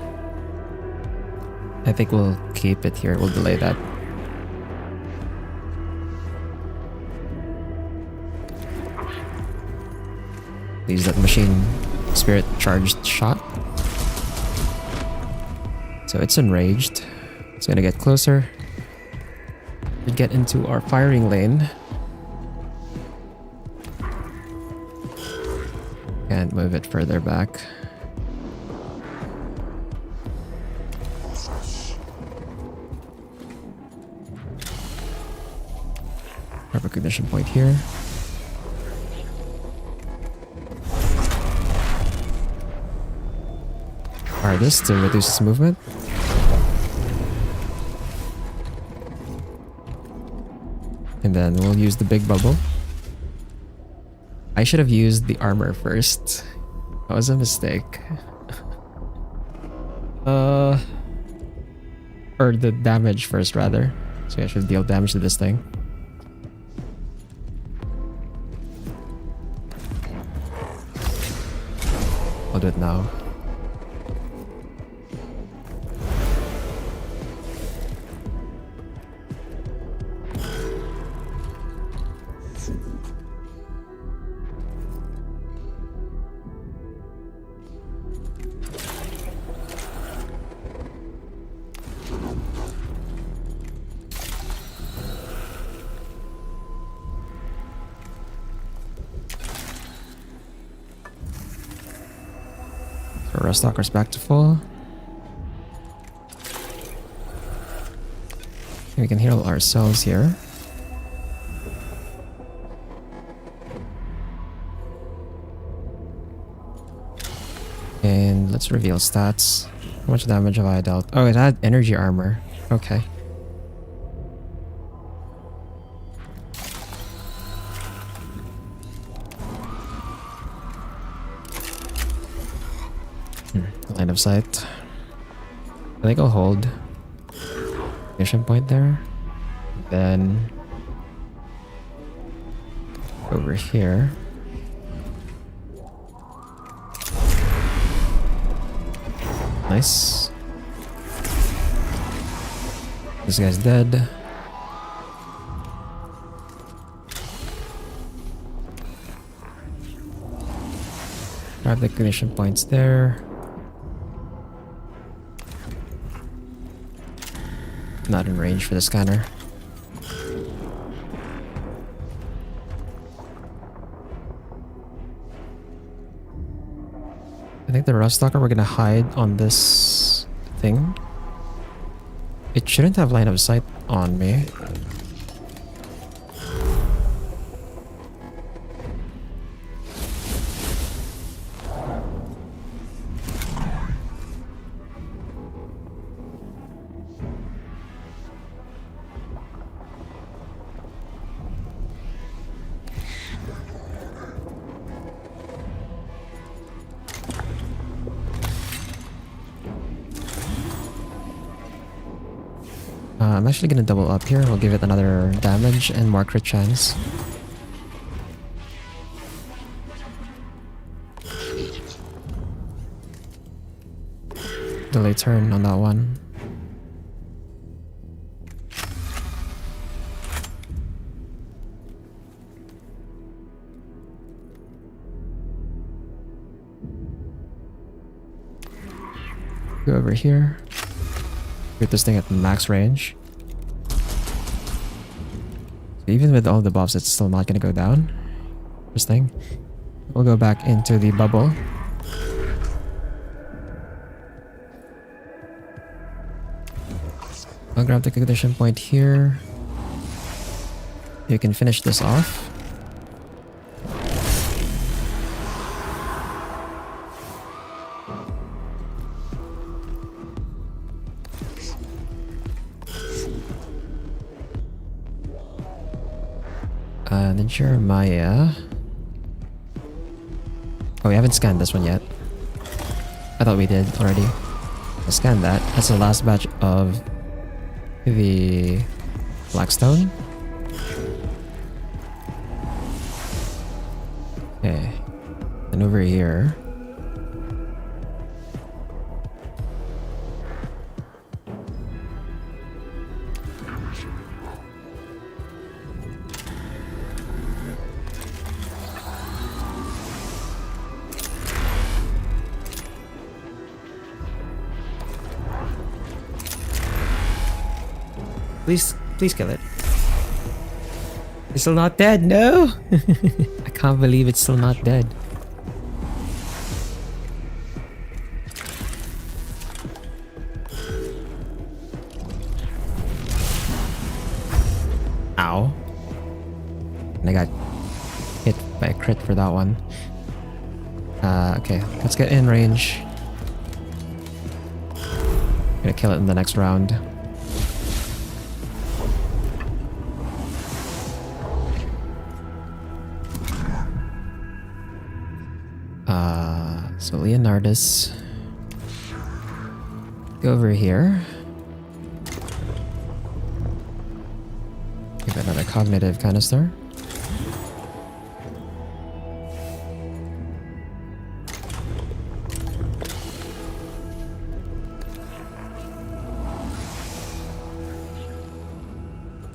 I think we'll keep it here. We'll delay that. Use that machine spirit charged shot. So it's enraged. It's gonna get closer. We get into our firing lane. Can't move it further back. Recognition point here. Fire this to reduce its movement. And then we'll use the big bubble. I should have used the armor first. That was a mistake. Or the damage first, rather. So I should deal damage to this thing. I'll do it now. Rust Stalker's back to full. We can heal ourselves here. And let's reveal stats. How much damage have I dealt? Oh, it had energy armor. Okay. Line of sight. I think I'll hold mission point there. Then over here. Nice. This guy's dead. Grab the ignition points there. Not in range for the scanner. I think the Rust Stalker, we're gonna hide on this thing. It shouldn't have line of sight on me. I'm actually gonna double up here. We'll give it another damage and more crit chance. Delay turn on that one. Go over here. Get this thing at max range. Even with all the buffs, it's still not gonna go down. Interesting. We'll go back into the bubble. I'll grab the condition point here. You can finish this off. The Jeremiah. Oh, we haven't scanned this one yet. I thought we did already. Let's scan that. That's the last batch of the Blackstone. Okay. And over here. Please kill it. It's still not dead, no! I can't believe it's still not dead. Ow. And I got hit by a crit for that one. Okay, let's get in range. Gonna kill it in the next round. So Leonardus, go over here. Give it another cognitive canister.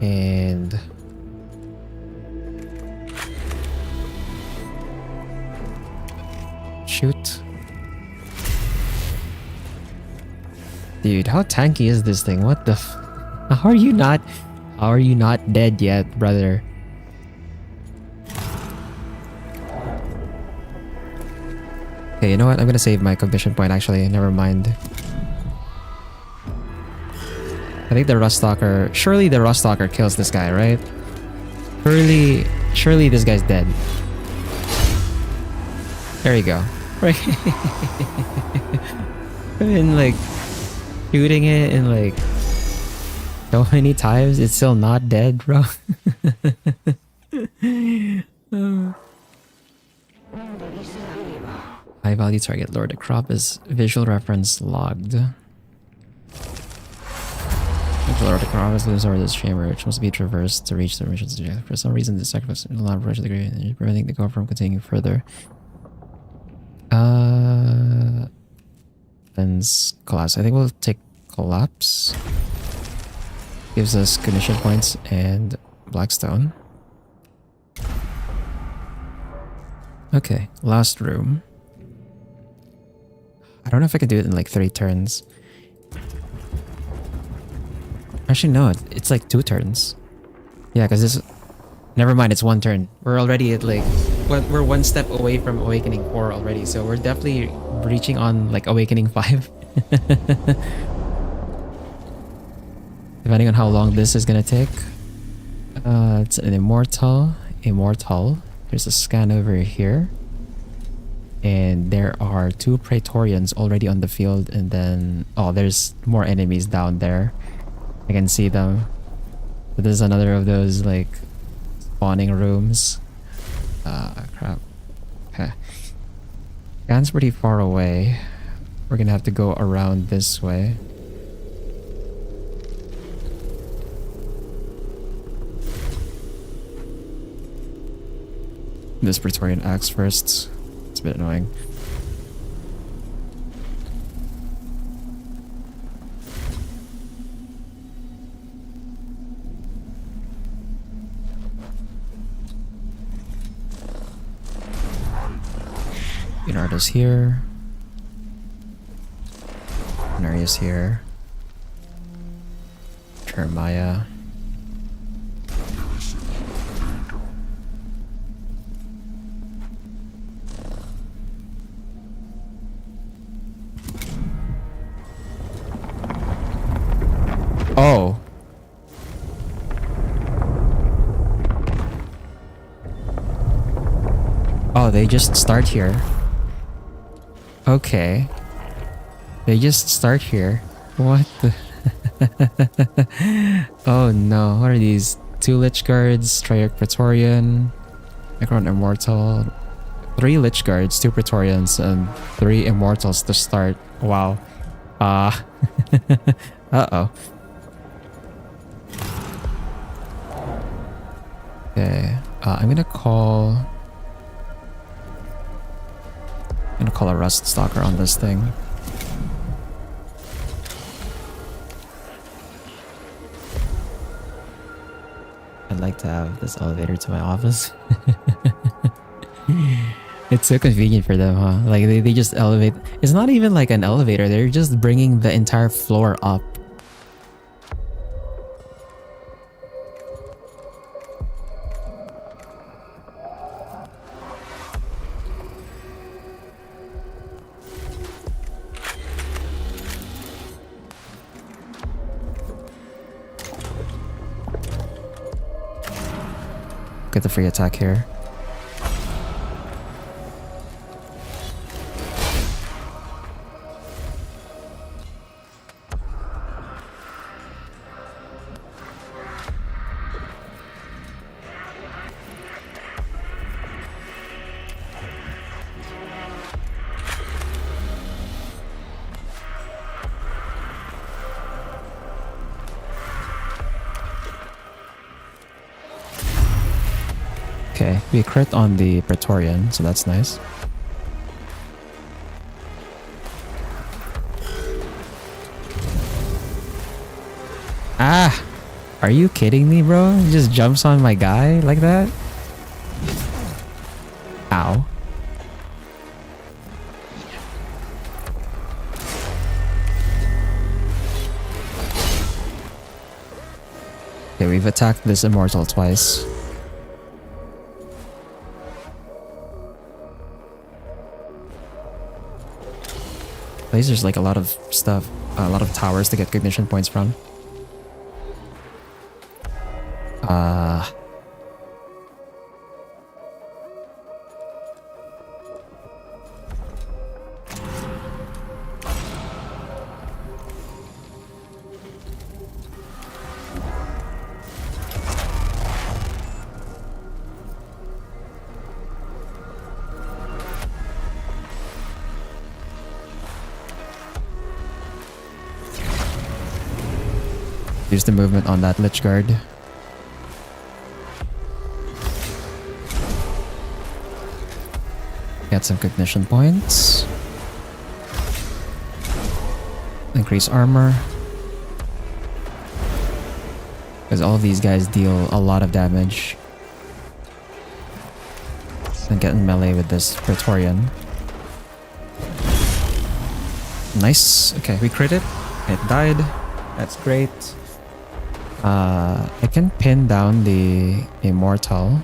And shoot. Dude, how tanky is this thing? What the How are you not dead yet, brother? Okay, you know what? I'm gonna save my cognition point actually. Never mind. I think the Ruststalker... Surely the Ruststalker kills this guy, right? Surely this guy's dead. There you go. Right. I've been like shooting it and like so many times, it's still not dead, bro. High value target lord. The crop is visual reference logged. Lord, the crop is loose over this chamber, which must be traversed to reach the mission's objective. For some reason, this sacrifice will not approach the grave, preventing the core from continuing further. Lens collapse. I think we'll take collapse. Gives us condition points and blackstone. Okay, last room. I don't know if I can do it in like 3 turns. Actually, no, it's like 2 turns. Yeah, because this... Never mind, it's 1 turn. We're already at like... We're 1 step away from Awakening 4 already, so we're definitely reaching on like Awakening 5. Depending on how long this is gonna take. It's an Immortal. There's a scan over here. And there are 2 Praetorians already on the field, and then... Oh, there's more enemies down there. I can see them. But this is another of those like spawning rooms. Crap. Okay. Scan's pretty far away. We're gonna have to go around this way. This Praetorian axe first. It's a bit annoying. Leonardo's here. Naria's here. Jeremiah. Oh. Oh, they just start here. Okay. They just start here. What the... Oh no, what are these? 2 Lich Guards, Triarch Praetorian, Necron Immortal, 3 Lich Guards, 2 Praetorians, and 3 Immortals to start. Wow. Uh-oh. Okay, I'm gonna call a Rust Stalker on this thing. I'd like to have this elevator to my office. It's so convenient for them, huh? Like they just elevate. It's not even like an elevator. They're just bringing the entire floor up. Get the free attack here. Okay, we crit on the Praetorian, so that's nice. Ah! Are you kidding me, bro? He just jumps on my guy like that? Ow. Okay, we've attacked this Immortal twice. At least there's like a lot of stuff, a lot of towers to get cognition points from. Use the movement on that Lich Guard. Get some cognition points. Increase armor. Because all of these guys deal a lot of damage. And get in melee with this Praetorian. Nice. Okay, we crit it. It died. That's great. I can pin down the Immortal.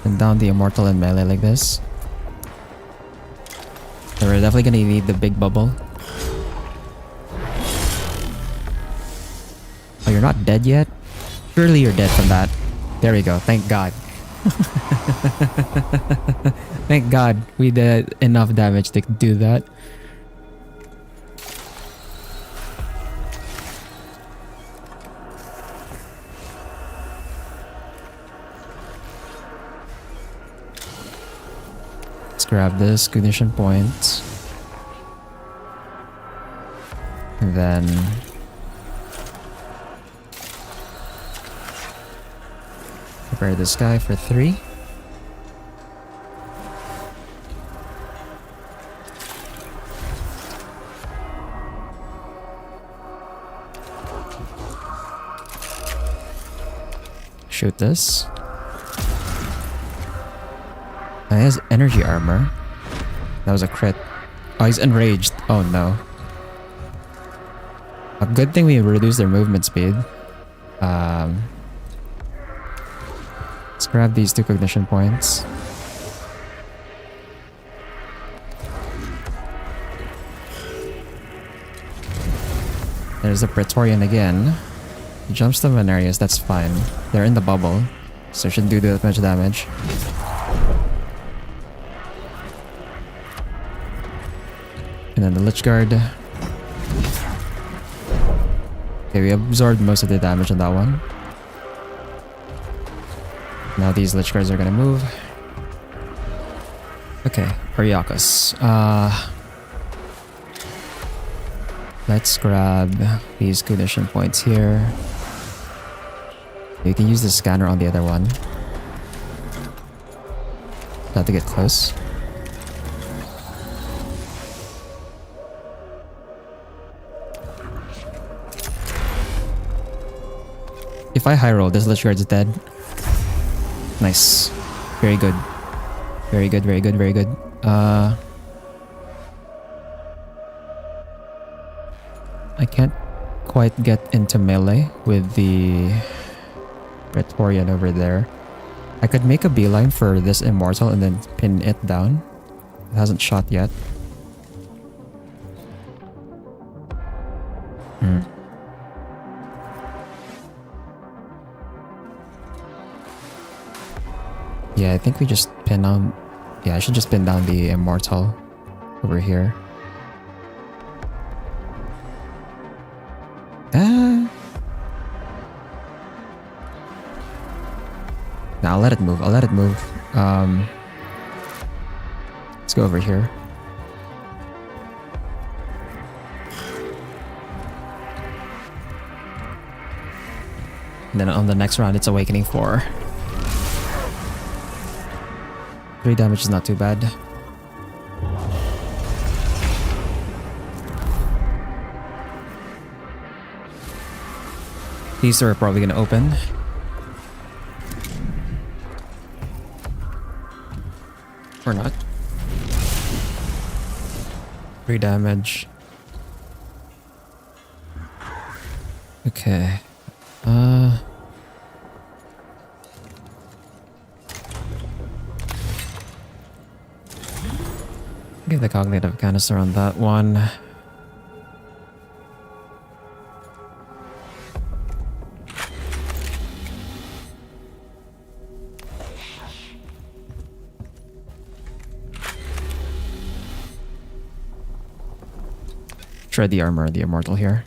Pin down the Immortal in melee like this. So we're definitely gonna need the big bubble. Oh, you're not dead yet? Surely you're dead from that. There we go. Thank God. Thank God we did enough damage to do that. Let's grab this cognition point. And then prepare this guy for 3. Shoot this. He has energy armor. That was a crit. Oh, he's enraged. Oh no. A good thing we reduced their movement speed. Let's grab these 2 cognition points. There's the Praetorian again. He jumps to Venarius, that's fine. They're in the bubble, so shouldn't do that much damage. And then the Lich Guard. Okay, we absorbed most of the damage on that one. Now these Lich Guards are gonna move. Okay, Ariakas. Let's grab these condition points here. You can use the scanner on the other one. Not to get close. If I high roll, this Lich Guard's dead. Nice. Very good. Very good, very good, very good. I can't quite get into melee with the Praetorian over there. I could make a beeline for this Immortal and then pin it down. It hasn't shot yet. Yeah, I think we just pin down... Yeah, I should just pin down the Immortal over here. Nah, I'll let it move. I'll let it move. Let's go over here. And then on the next round, it's Awakening 4. 3 damage is not too bad. These are probably gonna open. Or not. 3 damage. Okay. Give the cognitive canister on that one. Shred the armor of the Immortal here.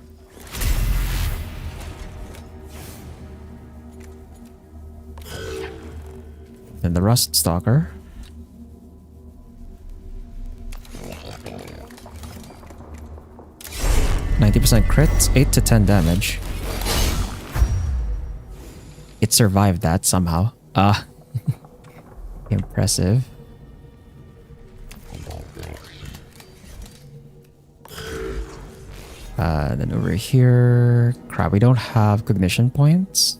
And the Rust Stalker. %90 crit, 8 to 10 damage. It survived that somehow. Impressive. Then over here... Crap, we don't have cognition points.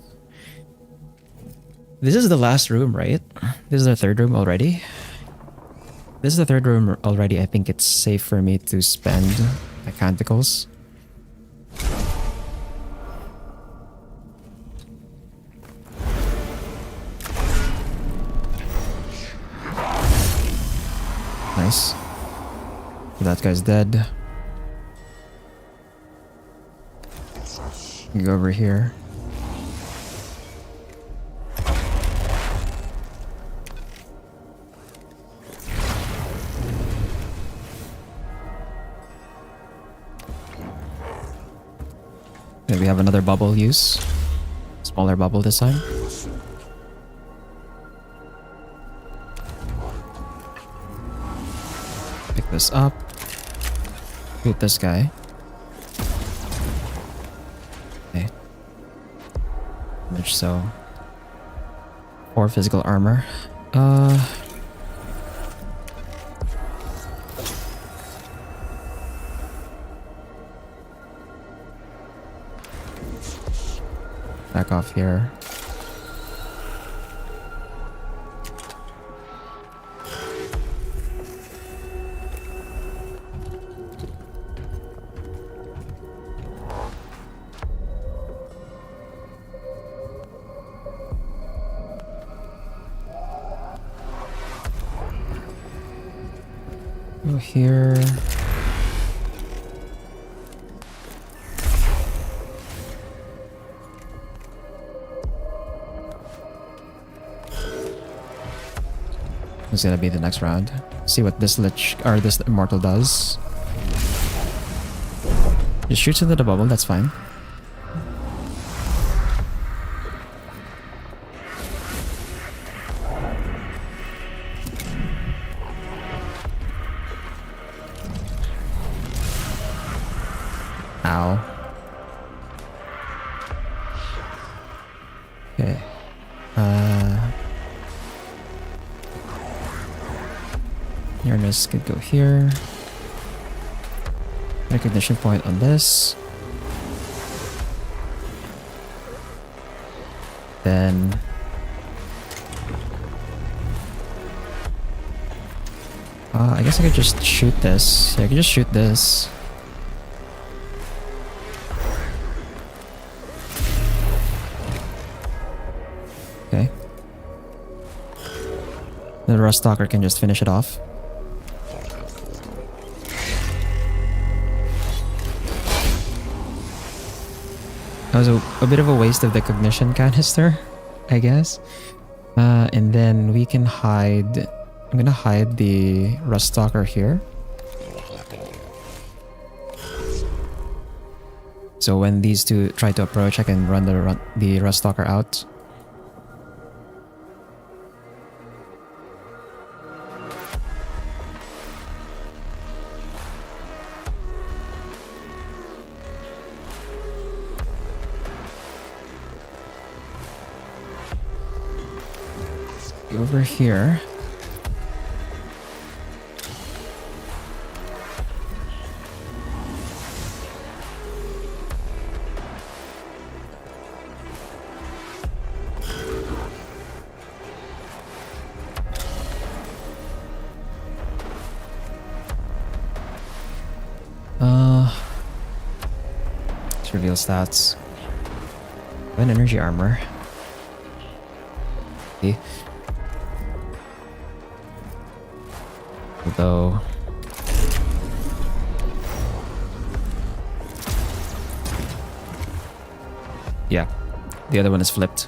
This is the last room, right? This is the third room already? This is the third room already. I think it's safe for me to spend my canticles. Nice. That guy's dead. You go over here. Okay, we have another bubble use. Smaller bubble this time. Pick this up. Shoot this guy. Okay. Damage, so 4 physical armor. Back off here. Go here. It's gonna be the next round. See what this lich or this immortal does. Just shoots into the bubble, that's fine. Ow. Okay. Nearness could go here. Recognition point on this. Then I guess I could just shoot this. Yeah, I could just shoot this. Okay. The Rust Stalker can just finish it off. That was a bit of a waste of the cognition canister, I guess. And then we can hide... I'm gonna hide the Rust Stalker here. So when these two try to approach, I can run the Rust Stalker out. Over here. Let's reveal stats. An energy armor. See? Although yeah, the other one is flipped.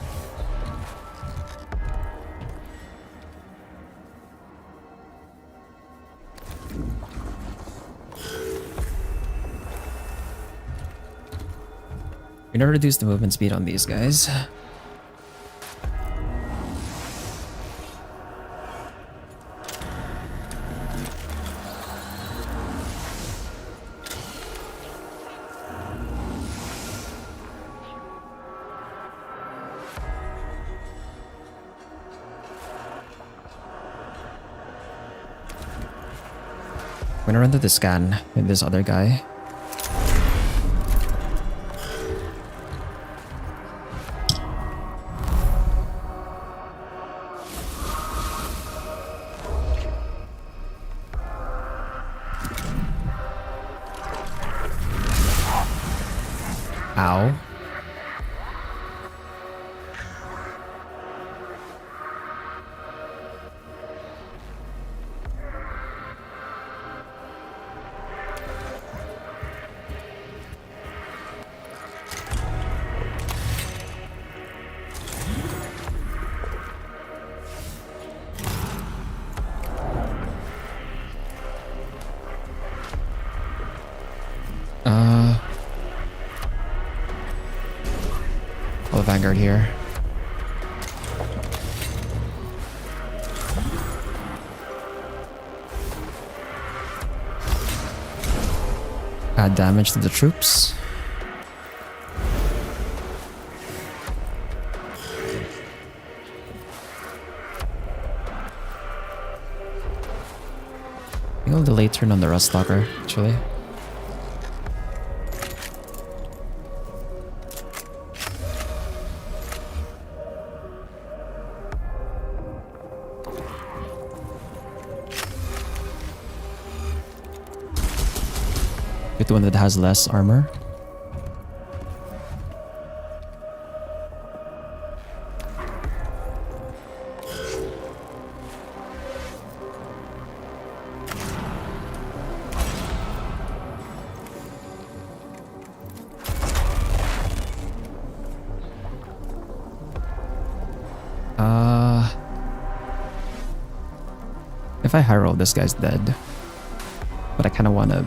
We're gonna reduce the movement speed on these guys. I'm gonna run to the scan with this other guy. Ow. I'll Vanguard here. Add damage to the troops. I think I'll delay turn on the Rust Stalker, actually. Get the one that has less armor. If I high roll, this guy's dead. But I kind of want to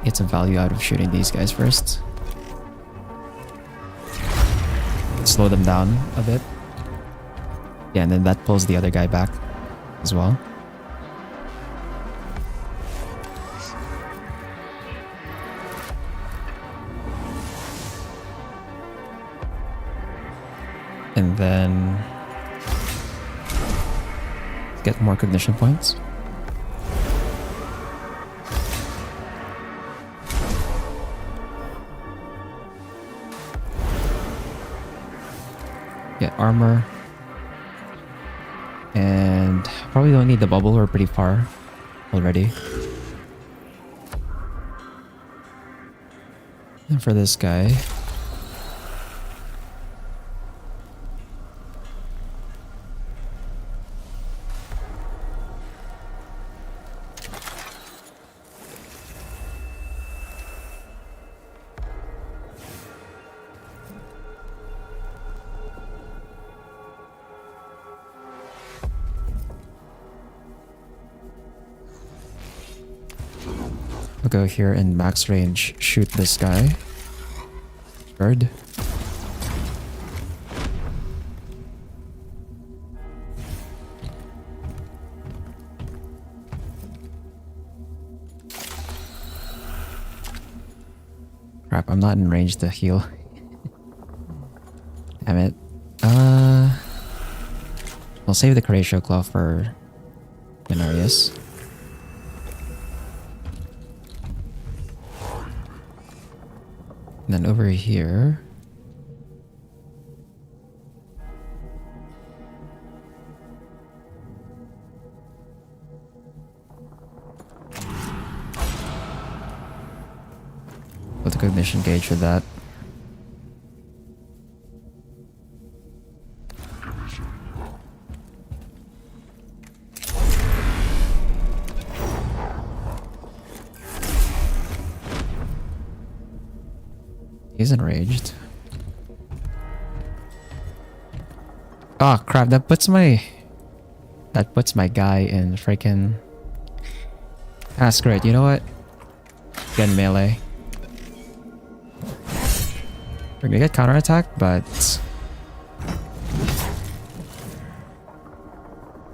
get some value out of shooting these guys first. Slow them down a bit. Yeah, and then that pulls the other guy back as well. And then get more cognition points. Get armor. And probably don't need the bubble, we're pretty far already. And for this guy, I'll go here and max range shoot this guy. Bird. Crap, I'm not in range to heal. Damn it. I'll save the Horatio Claw for Denarius. And then over here, put the cognition gauge for that. He's enraged. Oh crap, that puts my guy in freaking. That's great. You know what? Get melee. We're gonna get counterattack, but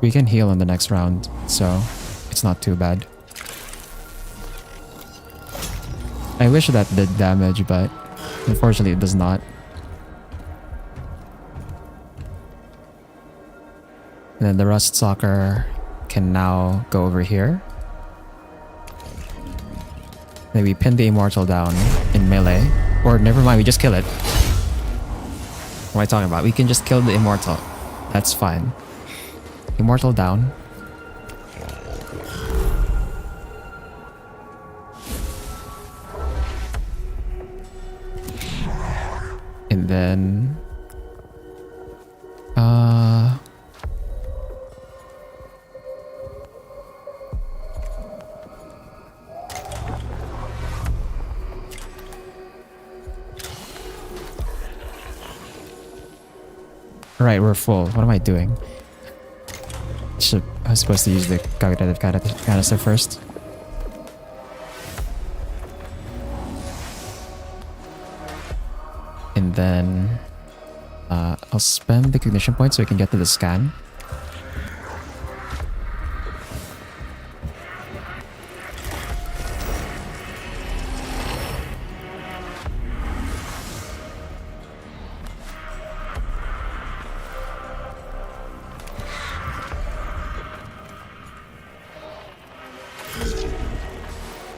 we can heal in the next round, so it's not too bad. I wish that did damage, but unfortunately, it does not. And then the Rust Stalker can now go over here. Then we pin the Immortal down in melee. Or never mind, we just kill it. What am I talking about? We can just kill the Immortal. That's fine. Immortal down. And then right, we're full. What am I doing? I was supposed to use the cognitive canister first. And then I'll spend the cognition point so I can get to the scan.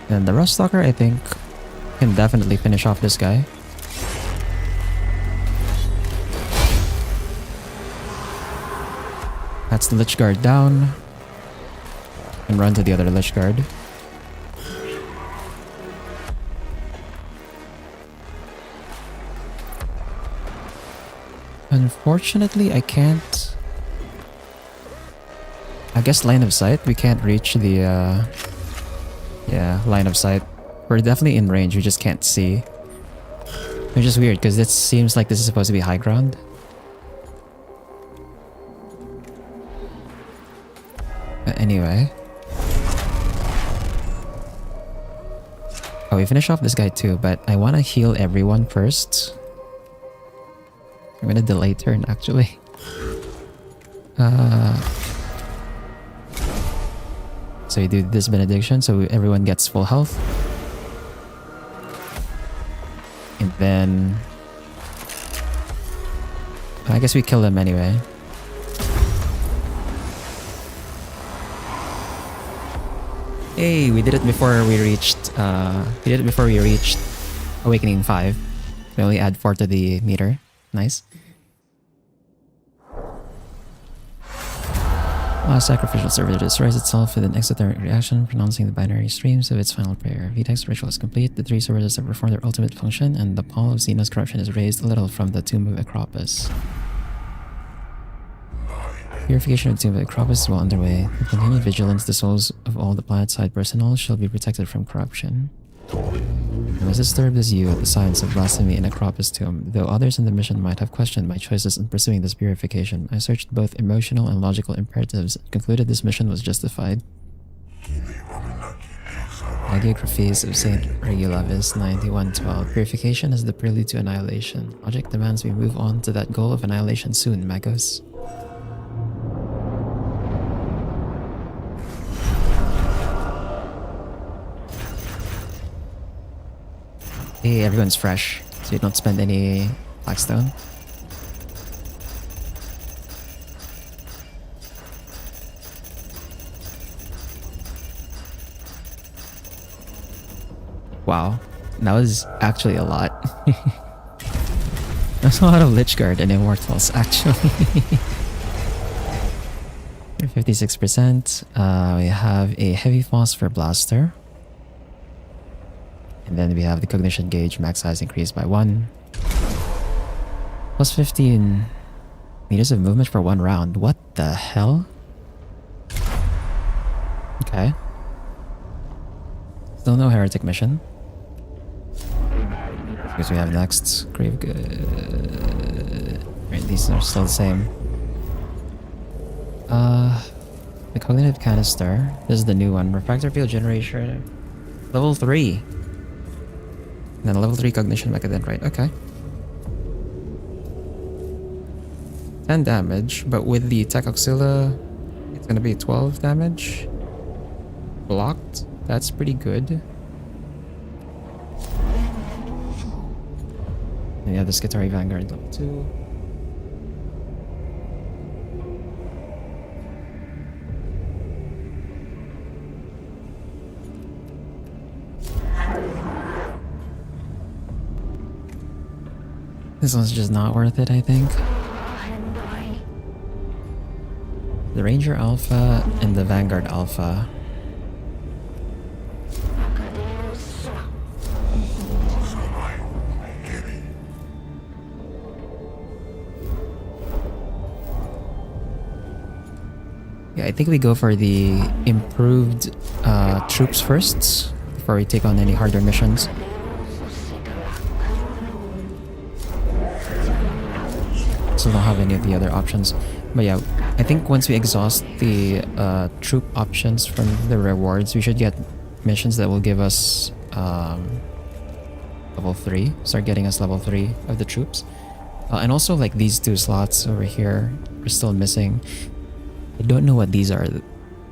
And the Rust Stalker, I think, can definitely finish off this guy. That's the Lich Guard down. And run to the other Lich Guard. Unfortunately, I can't... I guess line of sight. We can't reach the... Yeah, line of sight. We're definitely in range, we just can't see. Which is weird, because it seems like this is supposed to be high ground. But anyway, Oh, we finish off this guy too, but I want to heal everyone first. I'm gonna delay turn actually. So we do this benediction so everyone gets full health. And then I guess we kill him anyway. Hey, we did it before we reached Awakening 5. We only add 4 to the meter. Nice. Sacrificial service destroys itself with an exothermic reaction, pronouncing the binary streams of its final prayer. Vitex ritual is complete. The 3 servitors have performed their ultimate function, and the pall of Xena's corruption is raised a little from the tomb of Acropus. Purification of the tomb of Acropus is well underway. With continued vigilance, the souls of all the planet-side personnel shall be protected from corruption. I'm as disturbed as you at the signs of blasphemy in Acropus tomb. Though others in the mission might have questioned my choices in pursuing this purification, I searched both emotional and logical imperatives and concluded this mission was justified. Hagiographies of Saint Regulavis 9112. Purification is the prelude to annihilation. Logic demands we move on to that goal of annihilation soon, Magos. Hey, everyone's fresh, so you don't spend any Blackstone. Wow, that was actually a lot. That's a lot of Lich Guard and Immortals, actually. 56%. We have a Heavy Phosphor Blaster. And then we have the Cognition Gauge max size increased by 1. Plus 15 meters of movement for 1 round. What the hell? Okay. Still no Heretic mission. Because we have next Grave Good. Right, these are still the same. The Cognitive Canister. This is the new one. Refractor Field Generator. Level 3. And then level 3 Cognition Mechadendrite. Okay. 10 damage, but with the Tech Auxilia, it's gonna be 12 damage. Blocked. That's pretty good. And yeah, the Skitari Vanguard level 2. This one's just not worth it, I think. The Ranger Alpha and the Vanguard Alpha. Yeah, I think we go for the improved troops first before we take on any harder missions. So don't have any of the other options. But yeah, I think once we exhaust the troop options from the rewards, we should get missions that will give us level 3. Start getting us level 3 of the troops. And also like these 2 slots over here are still missing. I don't know what these are.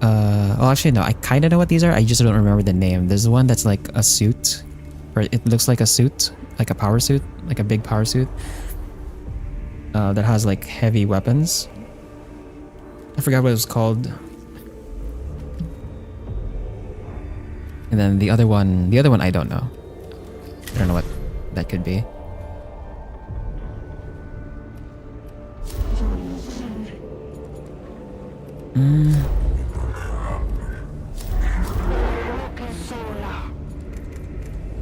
Well, actually no, I kind of know what these are. I just don't remember the name. There's one that's like a suit, or it looks like a suit, like a power suit, like a big power suit. That has like heavy weapons. I forgot what it was called. And then the other one I don't know. I don't know what that could be.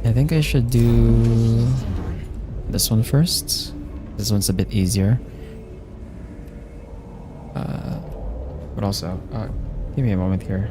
I think I should do this one first. This one's a bit easier. But also, give me a moment here.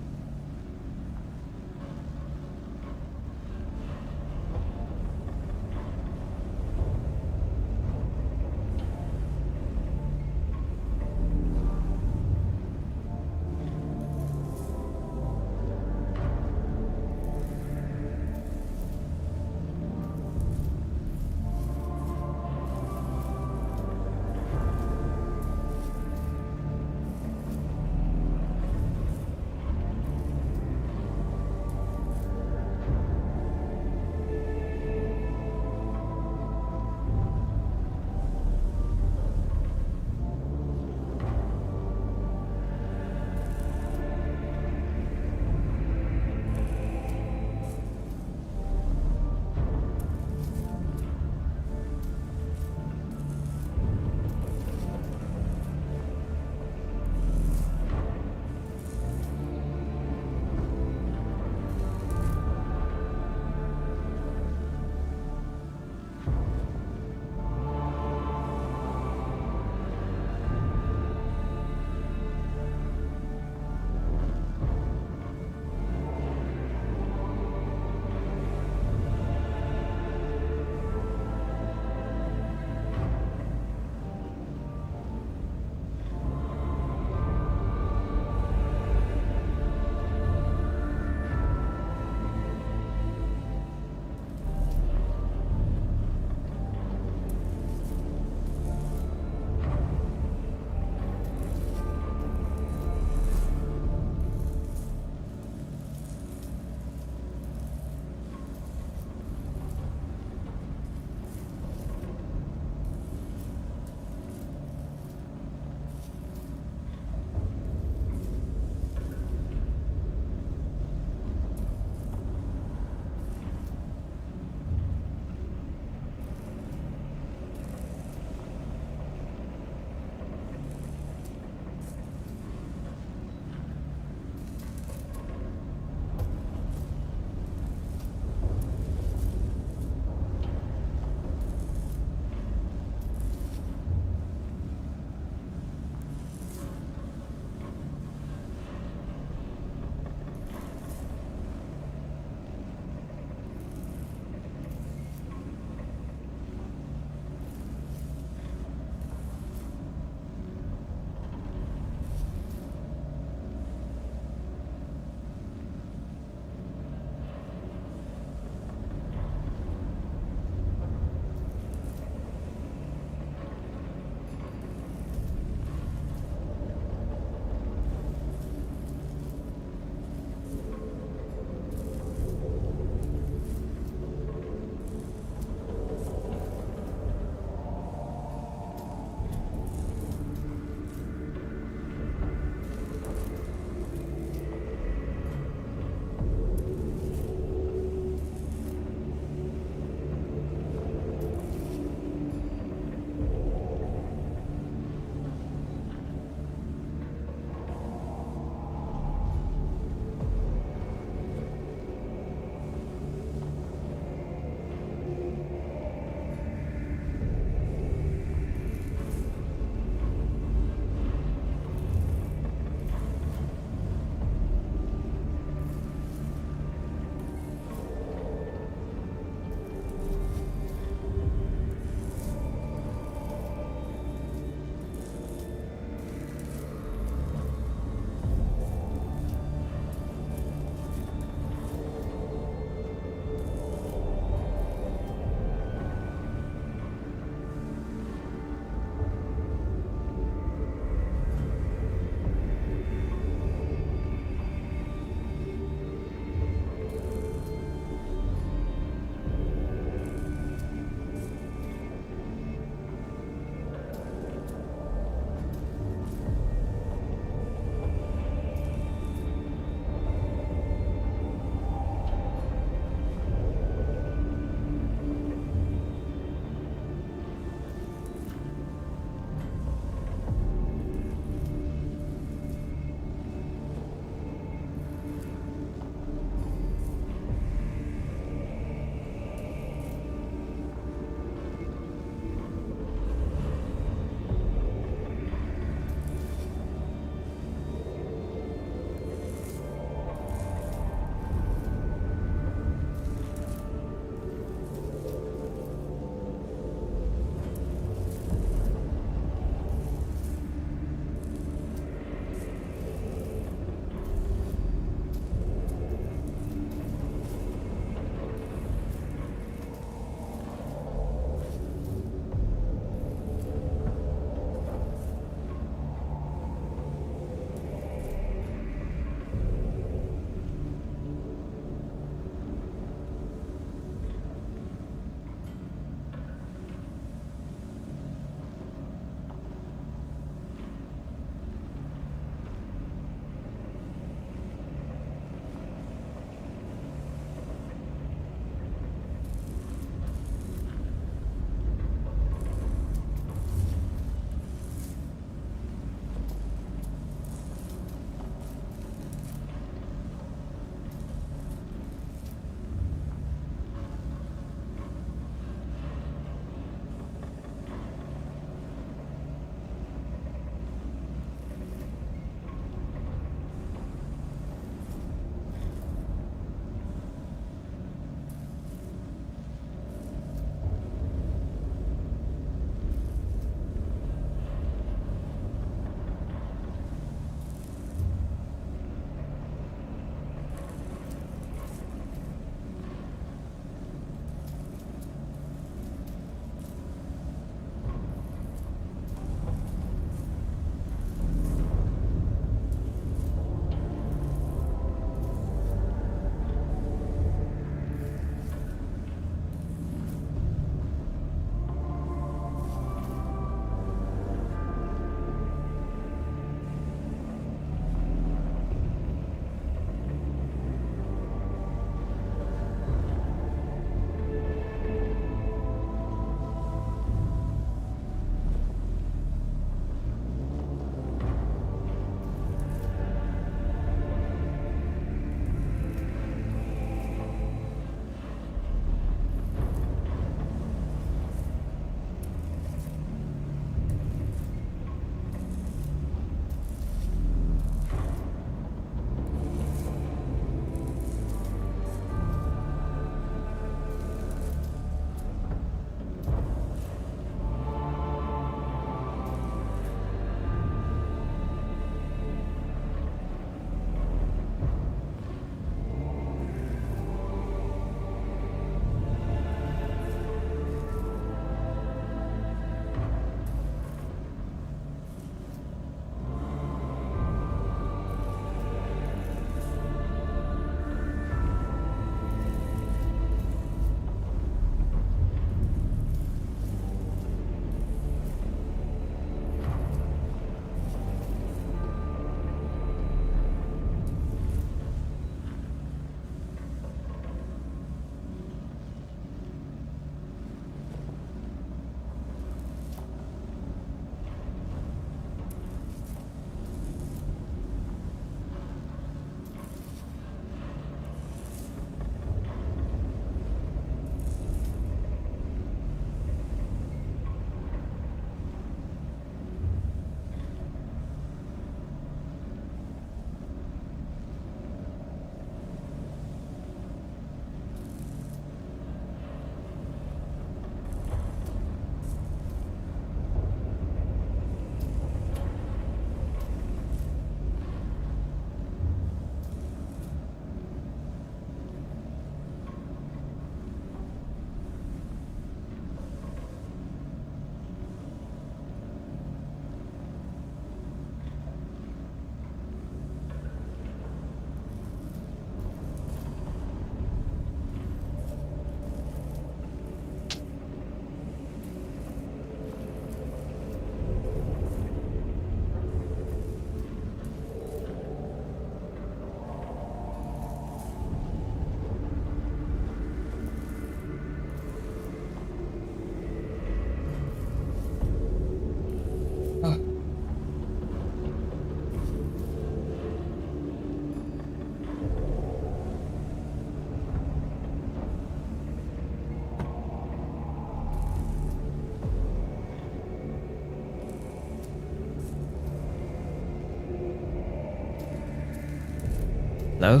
Hello?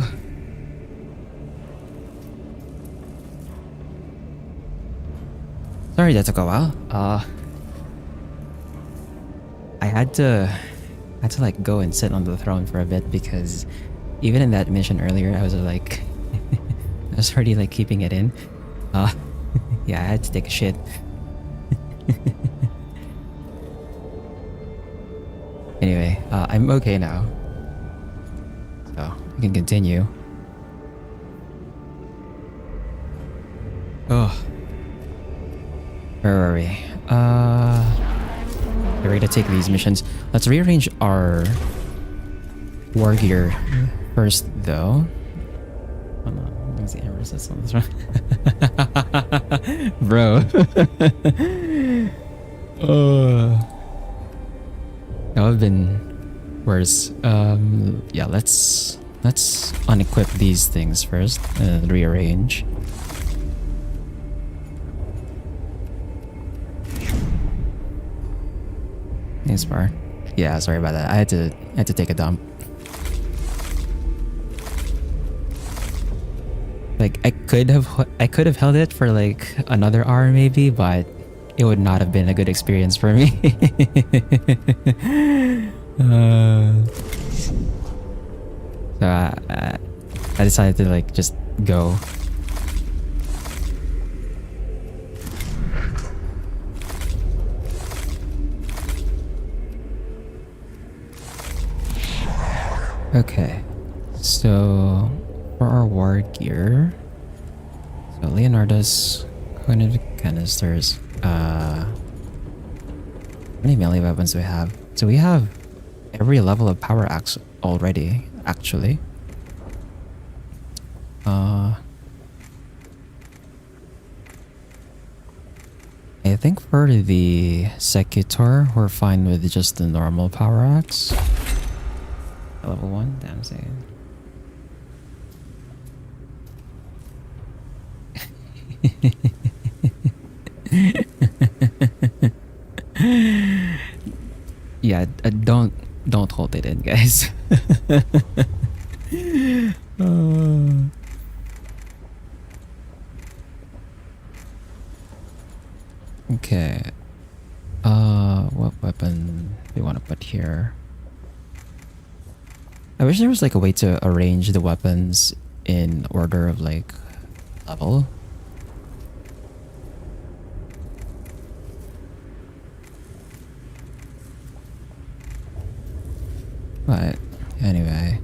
Sorry that took a while. I had to like go and sit on the throne for a bit because even in that mission earlier, I was like, I was already like keeping it in. Uh, yeah, I had to take a shit. Anyway, I'm okay now, so we can continue. Oh, where were we? We're ready to take these missions. Let's rearrange our war gear first, though. Hold on, let me see. Resist on this one, bro. Oh, that would have been worse. Yeah, let's unequip these things first and rearrange. Thanks, Bar. Yeah, sorry about that. I had to take a dump. Like I could have held it for like another hour maybe, but it would not have been a good experience for me. So I decided to like just go. Okay, so for our war gear, so Leonardo's cognitive canisters. How many melee weapons do we have? So we have every level of power axe already, actually. I think for the Secutor, we're fine with just the normal power axe. Level 1, damn saying. Yeah, don't hold it in, guys. Okay. What weapon do you want to put here? I wish there was like a way to arrange the weapons in order of like level. But anyway,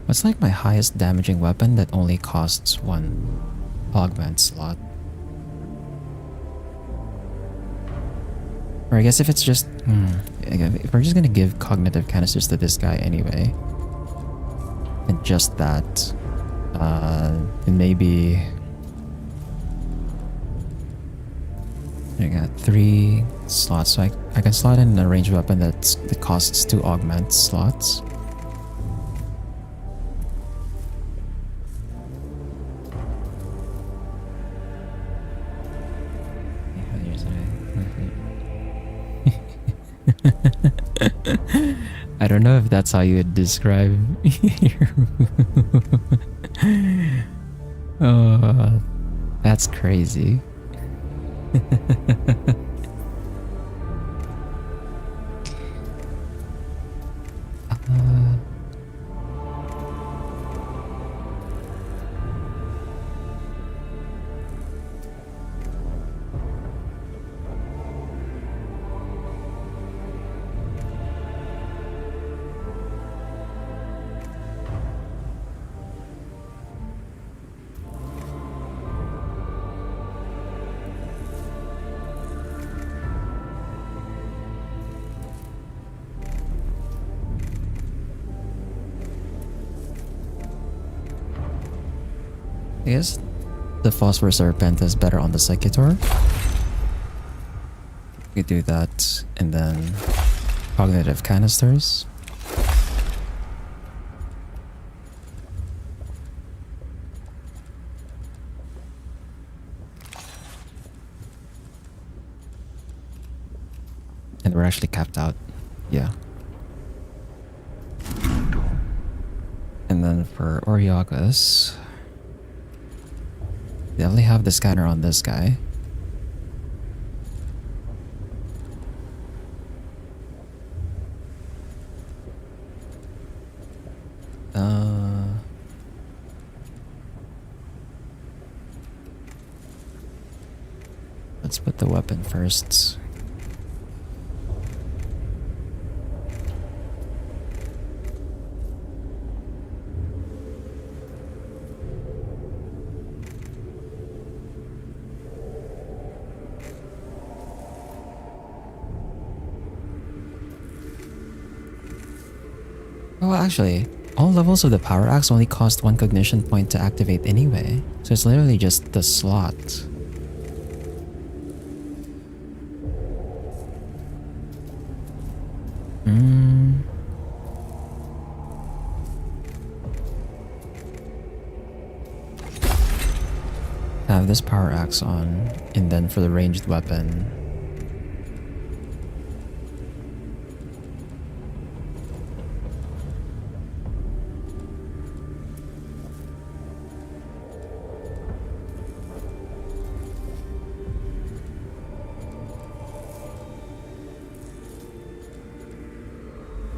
what's like my highest damaging weapon that only costs 1 augment slot? Or I guess if it's just, if we're just gonna give cognitive canisters to this guy anyway, and just that, then maybe I got 3 slots, so I can slot in a ranged weapon that costs 2 augment slots. I don't know if that's how you would describe your oh, that's crazy. I guess the Phosphor Serpent is better on the Secutor. We could do that, and then cognitive canisters. And we're actually capped out. Yeah. And then for Oriogus, they only have the scanner on this guy. Let's put the weapon first. Oh, actually, all levels of the power axe only cost 1 cognition point to activate anyway. So it's literally just the slot. Have this power axe on, and then for the ranged weapon,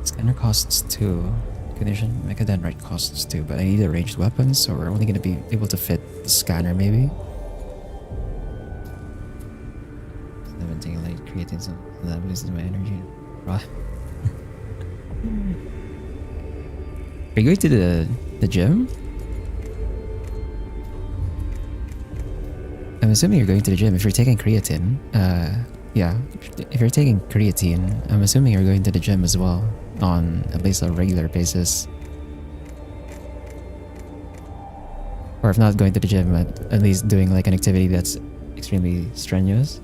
scanner costs 2. Condition Mechadendrite costs 2, but I need a ranged weapon, so we're only going to be able to fit the scanner maybe. 17 light creating some that boosted my energy. Right. Are you going to the gym? I'm assuming you're going to the gym if you're taking creatine. Yeah, if you're taking creatine, I'm assuming you're going to the gym as well on at least a regular basis. Or if not going to the gym, at least doing like an activity that's extremely strenuous.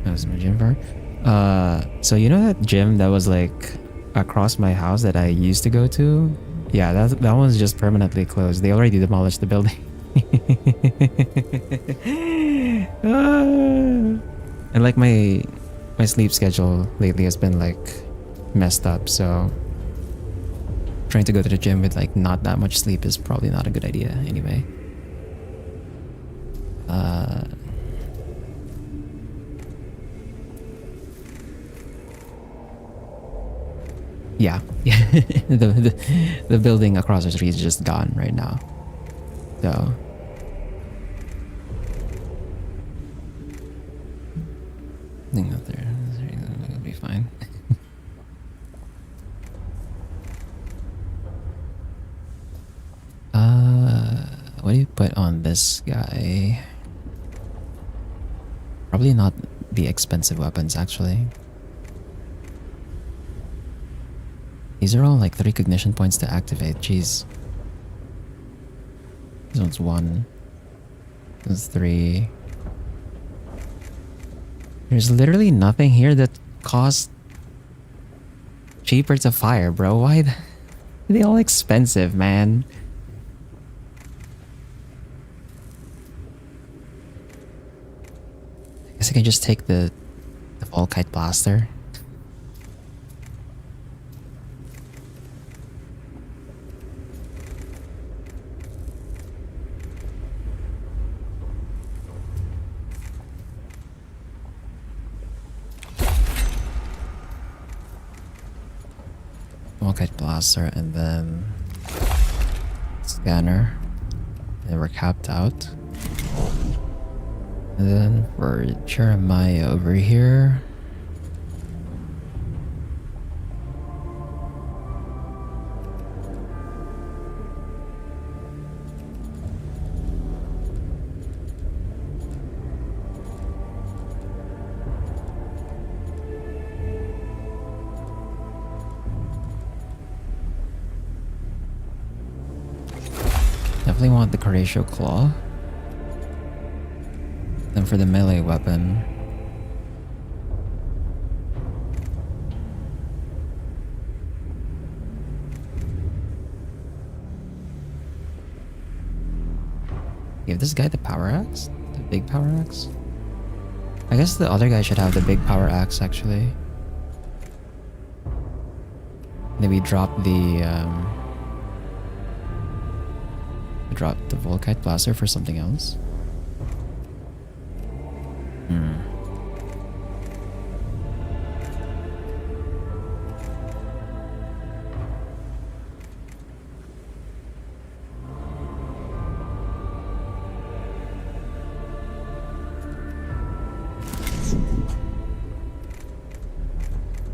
That was my gym bar. So you know that gym that was like across my house that I used to go to? Yeah, that one's just permanently closed. They already demolished the building. And like my sleep schedule lately has been like messed up, so trying to go to the gym with like not that much sleep is probably not a good idea anyway. Yeah, the building across the street is just gone right now. So I think that that'll be fine. What do you put on this guy? Probably not the expensive weapons actually. These are all like 3 cognition points to activate. Jeez. This one's 1. This one's 3. There's literally nothing here that costs cheaper to fire, bro. Why are they all expensive, man? I guess I can just take the Volkite blaster. Volkite blaster and then scanner. And we're capped out. And then for Jeremiah over here. Definitely want the Horatio Claw. Then for the melee weapon, Give this guy the power axe? The big power axe? I guess the other guy should have the big power axe actually. Maybe drop the Volkite blaster for something else.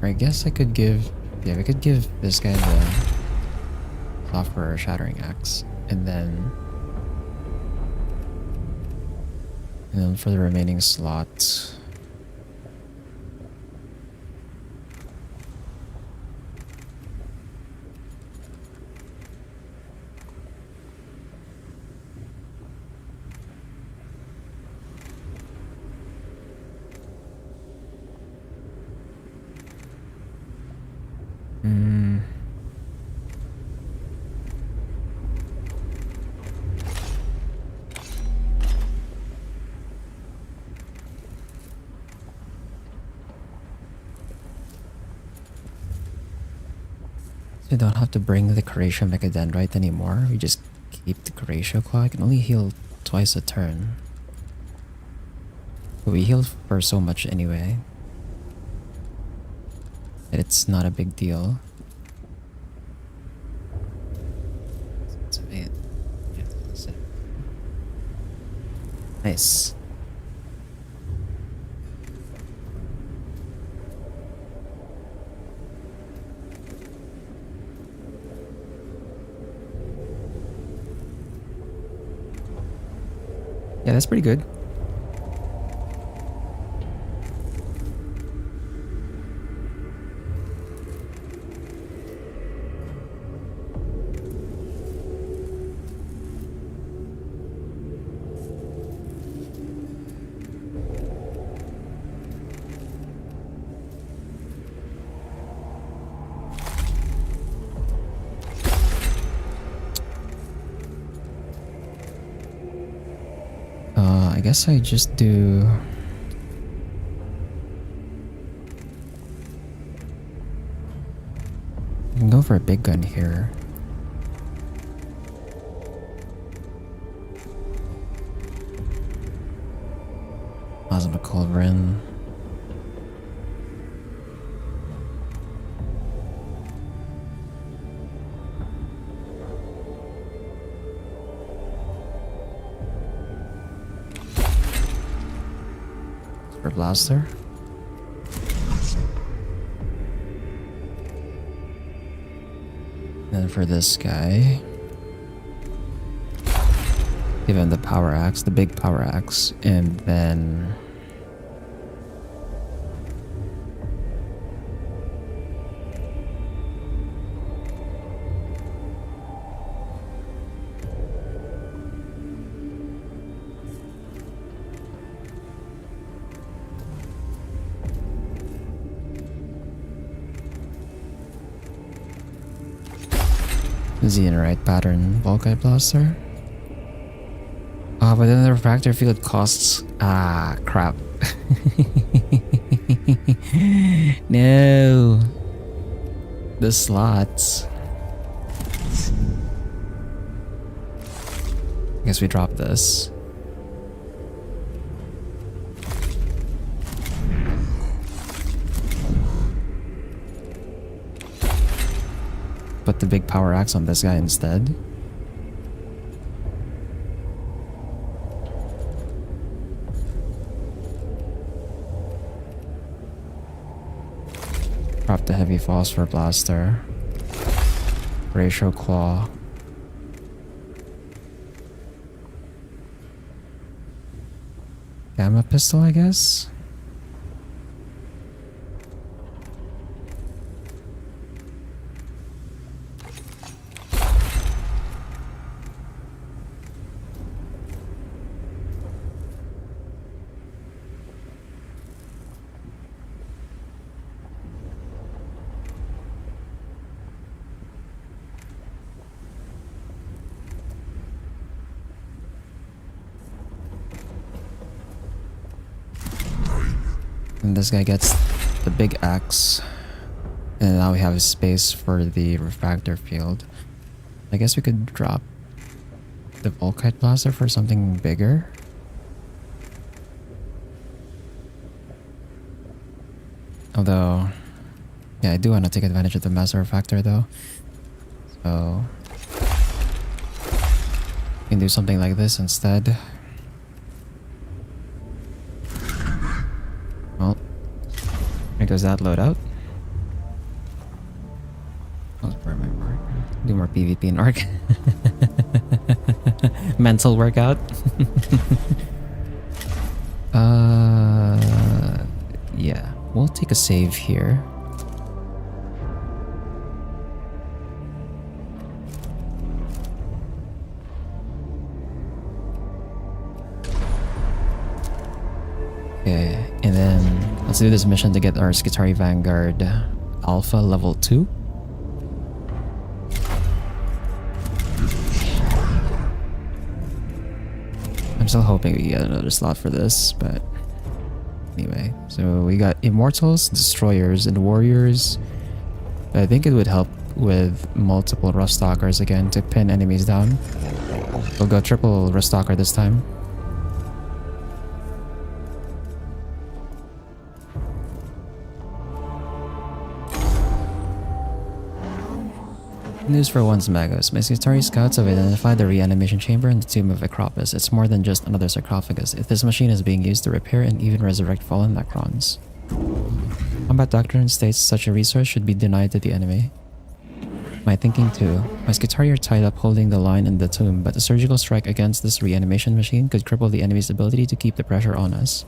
I guess I could give... Yeah, we could give this guy the software shattering axe. And then for the remaining slots... We don't have to bring the Curatio Mechadendrite anymore. We just keep the Curatio Claw. I can only heal twice a turn. But we heal for so much anyway that it's not a big deal. Nice. Yeah, that's pretty good. I guess I just do... I can go for a big gun here. Plasma Culverin. Blaster. Then for this guy, give him the power axe, the big power axe, and then Xenorite pattern Volkite blaster. Oh, but then the refractor field costs... Ah, crap. No. The slots. I guess we drop this. Put the big power axe on this guy instead. Drop the heavy phosphor blaster. Ratio claw. Gamma pistol, I guess. And this guy gets the big axe. And now we have space for the refractor field. I guess we could drop the Volkite blaster for something bigger. Although, yeah, I do want to take advantage of the mass refractor though. So, we can do something like this instead. Well, there goes that loadout. Do more PvP in Arc. Mental workout. Yeah, we'll take a save here. Okay, and then let's do this mission to get our Skitari Vanguard Alpha level 2. I'm still hoping we get another slot for this, but anyway. So we got Immortals, Destroyers, and Warriors. I think it would help with multiple Ruststalkers again to pin enemies down. We'll go triple Ruststalker this time. News for once, Magos. My Skitari scouts have identified the reanimation chamber in the tomb of Acropus. It's more than just another sarcophagus. If this machine is being used to repair and even resurrect fallen Necrons. Combat doctrine states such a resource should be denied to the enemy. My thinking too. My Skitari are tied up holding the line in the tomb, but a surgical strike against this reanimation machine could cripple the enemy's ability to keep the pressure on us.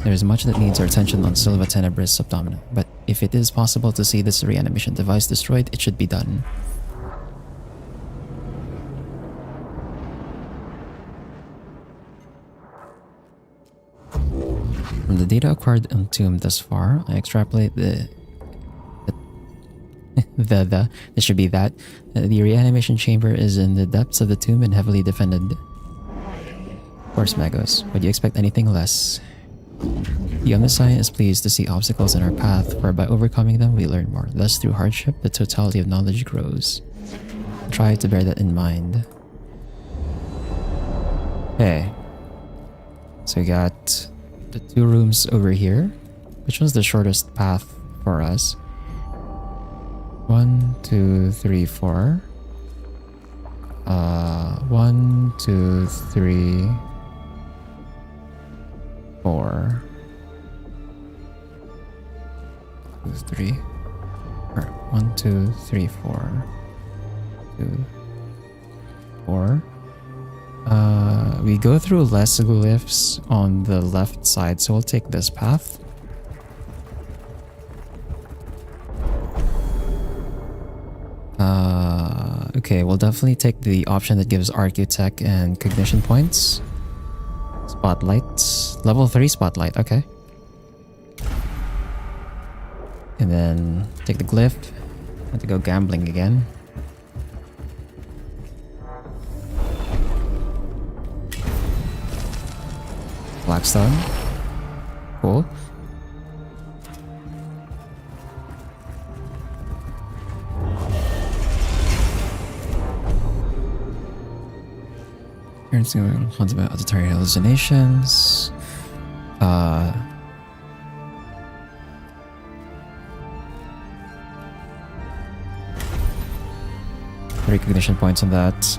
There is much that needs our attention on Silva Tenebris Subdomina, but if it is possible to see this reanimation device destroyed, it should be done. From the data acquired on Tomb thus far, I extrapolate this should be that. The reanimation chamber is in the depths of the tomb and heavily defended. Of course, Magos. Would you expect anything less? The Omniscient is pleased to see obstacles in our path, for by overcoming them we learn more. Thus, through hardship, the totality of knowledge grows. Try to bear that in mind. Okay. So we got the 2 rooms over here. Which one's the shortest path for us? 1, 2, 3, 4. 1, 2, 3, 4. 2, 3. Or 1, 2, 3, 4. 2, 4. We go through less glyphs on the left side, so we'll take this path. Okay, we'll definitely take the option that gives Architect and Cognition points. Spotlight. Level 3 Spotlight, okay. And then take the glyph. Have to go gambling again. Blackstone. Cool. Parents ones about auditory hallucinations. Recognition points on that.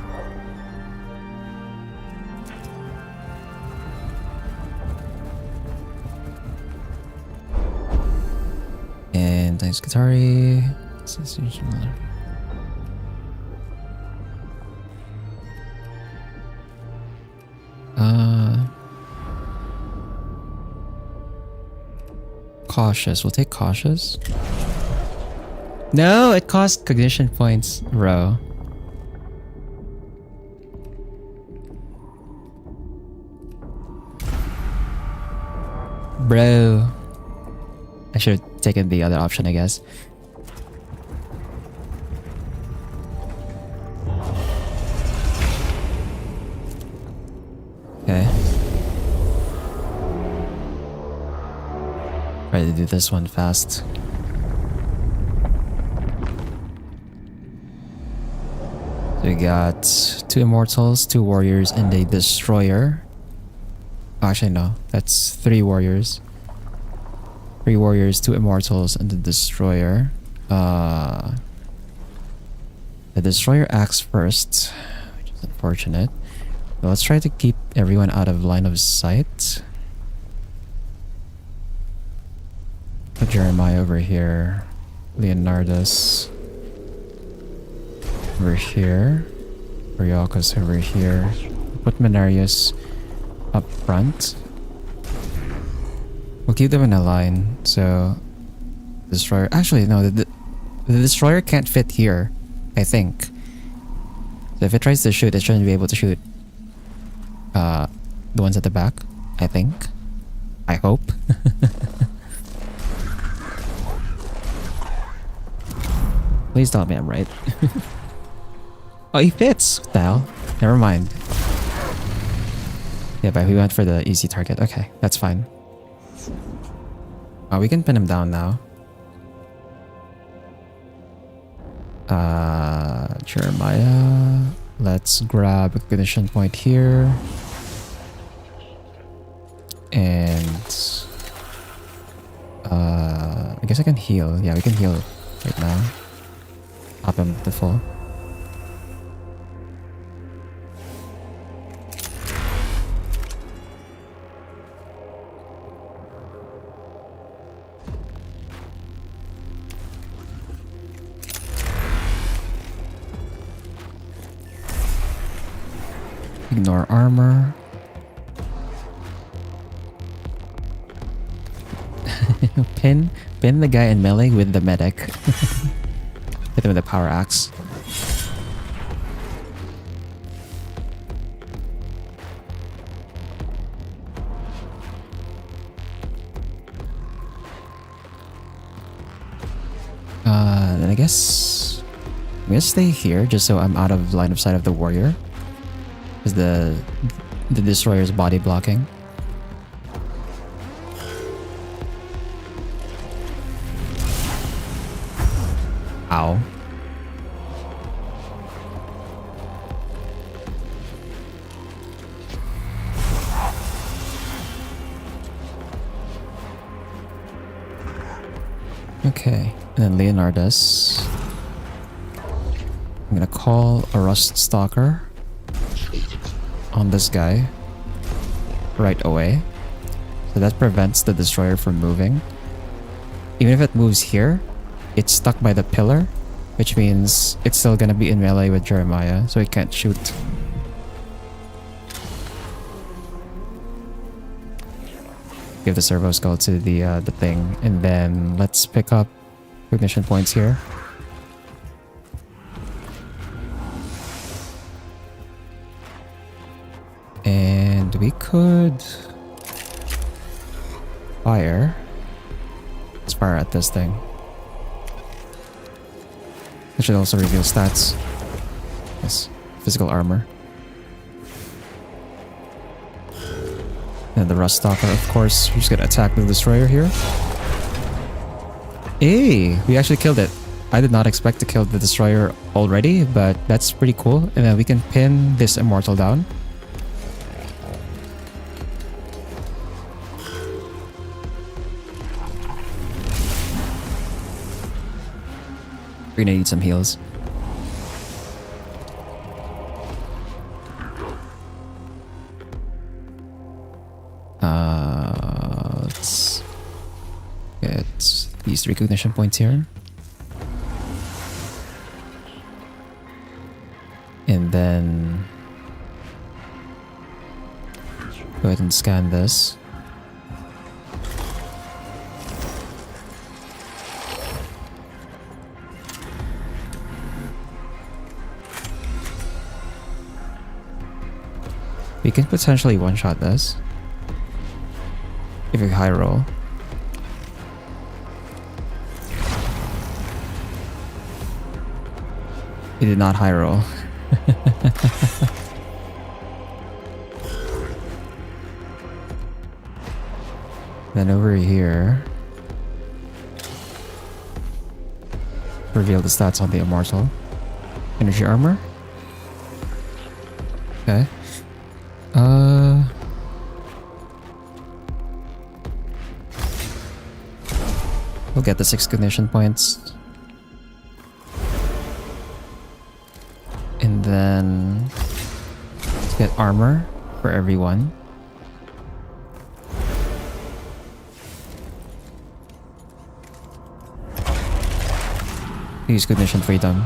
And thanks, Skitari. Cautious. We'll take cautious. No, it costs cognition points, bro. Bro. I should have taken the other option, I guess. Okay. Try to do this one fast. So we got 2 immortals, 2 warriors, and a destroyer. Oh, actually, no. That's 3 warriors. 3 warriors, 2 immortals, and the destroyer. The destroyer acts first, which is unfortunate. But let's try to keep everyone out of line of sight. Put Jeremiah over here. Leonardus over here. Ryokos over here. Put Menarius up front. We'll keep them in a line. So, destroyer. Actually, no. The destroyer can't fit here, I think. So if it tries to shoot, it shouldn't be able to shoot the ones at the back. I think. I hope. Please tell me I'm right. Oh, he fits! What the hell? Never mind. Yeah, but we went for the easy target. Okay, that's fine. We can pin him down now. Jeremiah. Let's grab a condition point here. And... I guess I can heal. Yeah, we can heal right now. Pop him to full. Ignore armor. Pin the guy in melee with the medic. Hit him with the power axe. Then I guess I'm gonna stay here just so I'm out of line of sight of the warrior. Because the destroyer's body blocking. Ow. Okay, and then Leonardus. I'm gonna call a Rust Stalker on this guy right away. So that prevents the destroyer from moving. Even if it moves here, it's stuck by the pillar, which means it's still gonna be in melee with Jeremiah, so it can't shoot. Give the servo skull to the thing, and then let's pick up recognition points here. And we could fire. Let's fire at this thing. It should also reveal stats. Yes, physical armor. And the Rust Stalker, of course. We're just gonna attack the destroyer here. Hey, we actually killed it. I did not expect to kill the destroyer already, but that's pretty cool. And then we can pin this immortal down. We're gonna need some heals. Let's get these recognition points here. And then go ahead and scan this. We can potentially one-shot this if we high roll. He did not high roll. Then over here, reveal the stats on the immortal. Energy armor. Okay. We'll get the 6 cognition points. And then let's get armor for everyone. Use cognition freedom.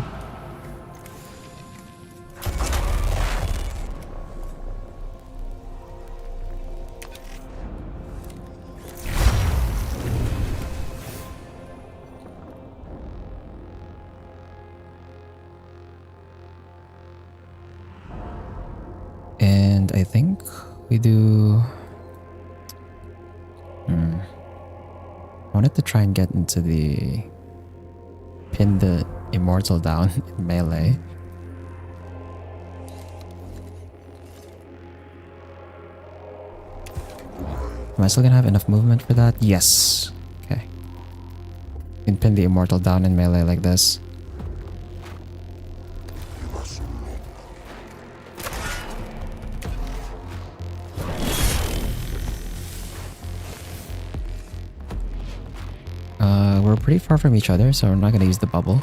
And I think we do... I wanted to try and get into the... pin the immortal down in melee. Am I still gonna have enough movement for that? Yes. Okay. You can pin the immortal down in melee like this. We're pretty far from each other, so we're not gonna use the bubble.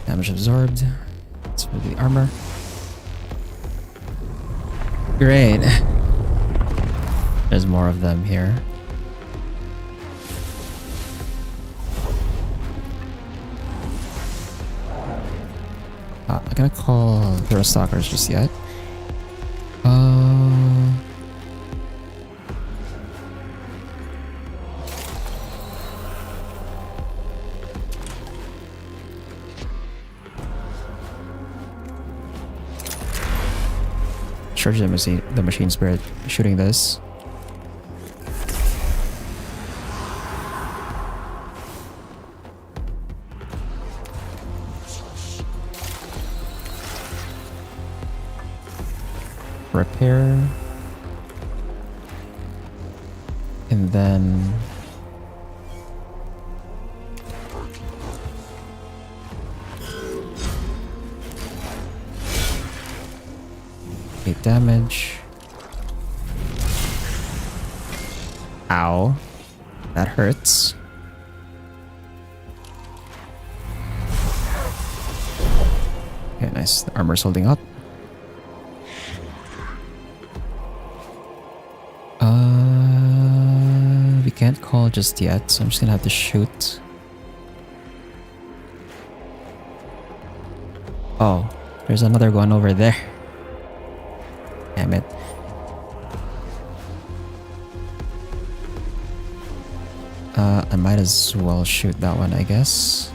Damage absorbed. That's for the armor. Great. There's more of them here. I'm not gonna call hero stalkers just yet. Charge the machine spirit, shooting this. Repair. And then... damage. Ow. That hurts. Okay, nice. The armor's holding up. We can't call just yet, so I'm just gonna have to shoot. Oh, there's another one over there. Damn it. I might as well shoot that one, I guess.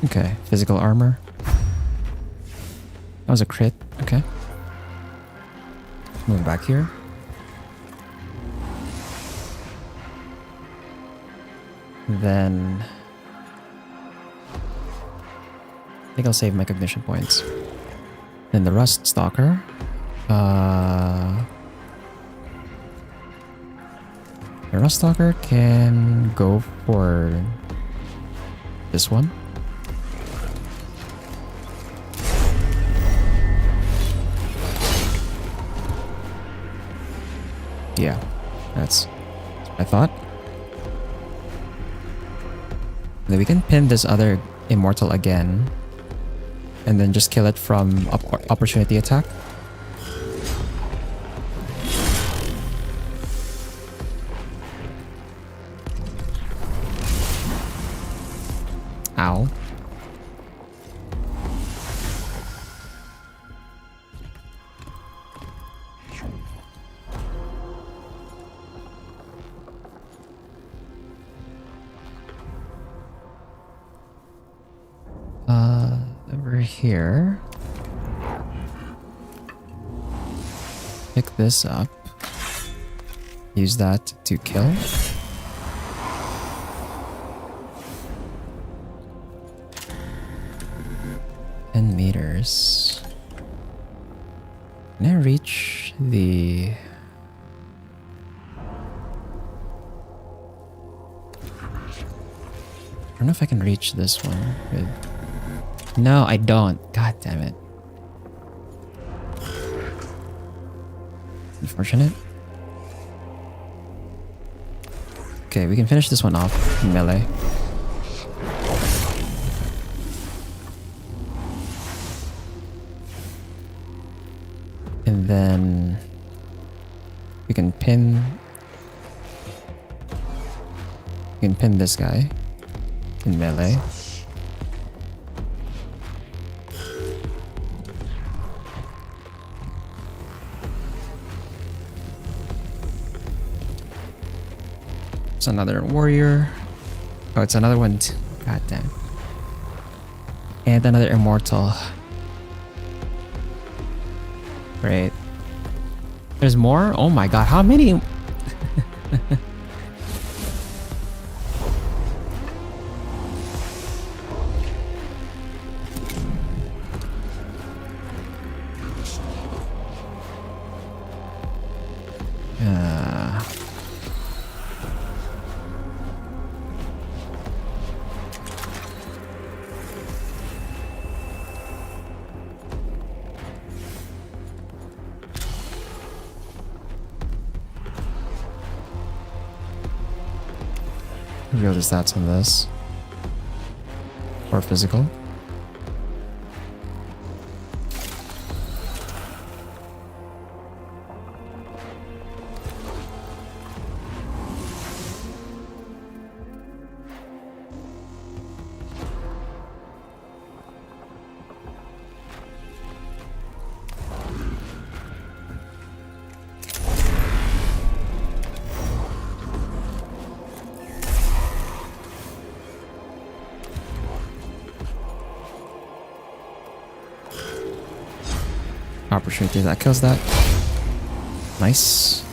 Okay, physical armor. That was a crit. Okay. Move back here. Then... I think I'll save my cognition points. Then the Rust Stalker. The Rust Stalker can go for this one. Yeah, that's what I thought. Then we can pin this other immortal again. And then just kill it from opportunity attack. Ow. Over here. this up. Use that to kill. Meters. Can I reach the... I don't know if I can reach this one with... No, I don't. God damn it. Unfortunate. Okay, we can finish this one off in melee. And then we can pin this guy in melee. It's another warrior. Oh, it's another one. God damn. And another immortal. Great. There's more? Oh my god, how many? Reveal the stats on this. Or physical. Opportunity that kills that. Nice.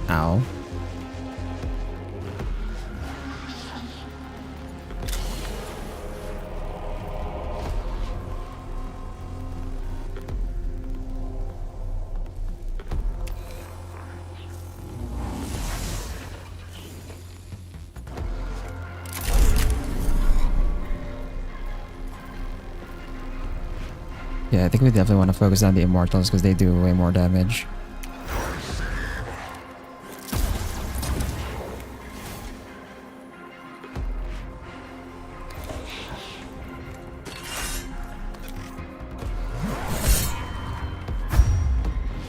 Ow. Yeah, I think we definitely want to focus on the immortals because they do way more damage.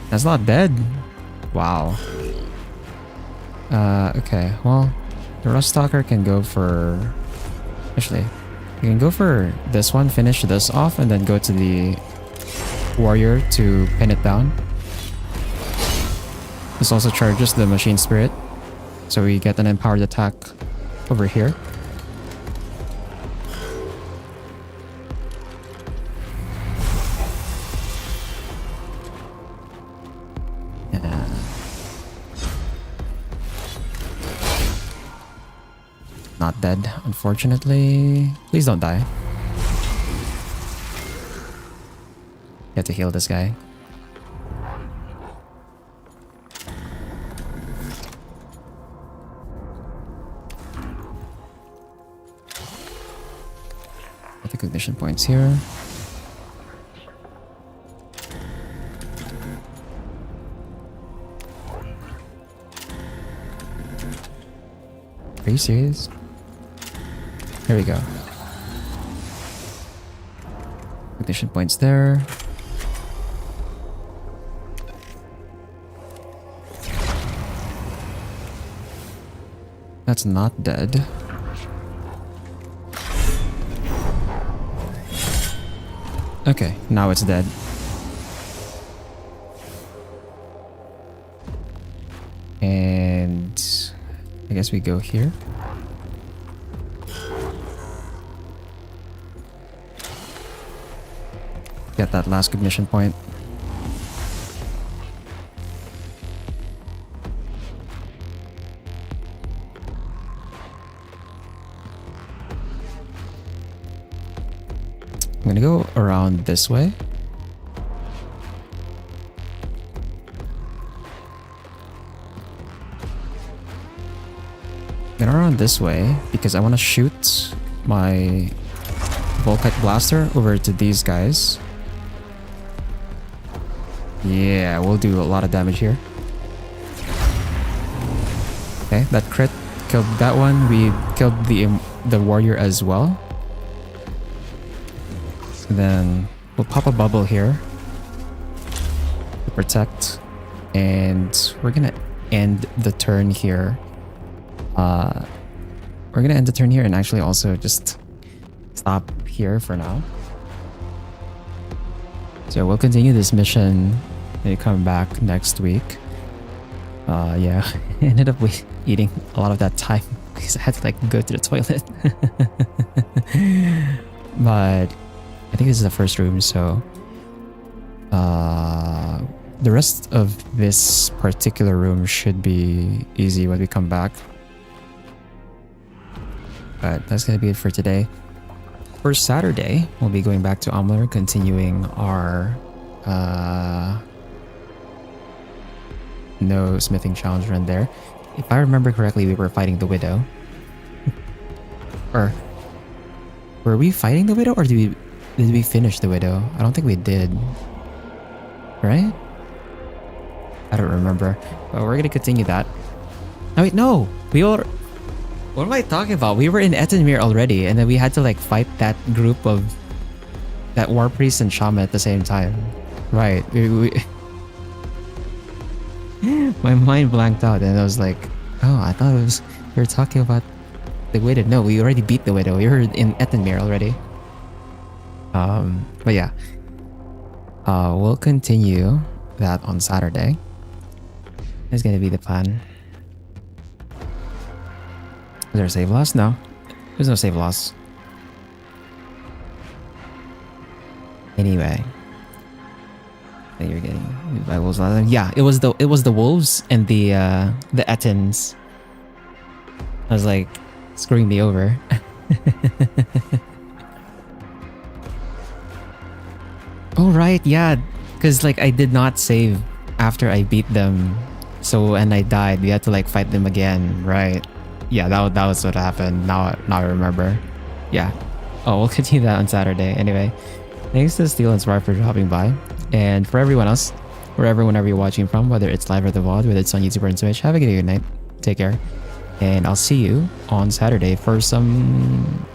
That's not dead. Wow. Okay, well, the Rust Stalker can go for... Actually, you can go for this one, finish this off, and then go to the warrior to pin it down. This also charges the machine spirit, so we get an empowered attack over here. Yeah. Not dead, unfortunately. Please don't die. You have to heal this guy. Get the cognition points here. Are you serious? Here we go. Cognition points there. That's not dead. Okay, now it's dead. And I guess we go here. Get that last good mission point. I'm gonna go around this way. Gonna around this way because I want to shoot my Volkite blaster over to these guys. Yeah, we'll do a lot of damage here. Okay, that crit killed that one. We killed the warrior as well. And then we'll pop a bubble here to protect, and we're gonna end the turn here. We're gonna end the turn here and actually also just stop here for now. So we'll continue this mission when we come back next week. Yeah, I ended up eating a lot of that time because I had to like go to the toilet. But I think this is the first room, so the rest of this particular room should be easy when we come back. But that's gonna be it for today. For Saturday, we'll be going back to Amler, continuing our no smithing challenge run there. If I remember correctly, we were fighting the widow. Or were we fighting the widow, or did we finish the widow? I don't think we did. Right? I don't remember. But we're gonna continue that. Oh wait, no! We were... What am I talking about? We were in Etenmir already, and then we had to like fight that group of... that war priest and shaman at the same time. Right. My mind blanked out and I was like, oh, I thought we were talking about the widow. No, we already beat the widow. We were in Etenmir already. But yeah. We'll continue that on Saturday. That's gonna be the plan. Is there a save loss? No. There's no save loss. Anyway. I think you're getting by wolves. Yeah, it was the wolves and the Ettins. I was like screwing me over. Oh right, yeah. Because like I did not save after I beat them. So and I died. We had to like fight them again, right? Yeah, that was what happened. Now I remember. Yeah. Oh, we'll continue that on Saturday. Anyway, thanks to Steel and Spark for dropping by. And for everyone else, whenever you're watching from, whether it's live or the VOD, whether it's on YouTube or on Twitch, have a good night. Take care. And I'll see you on Saturday for some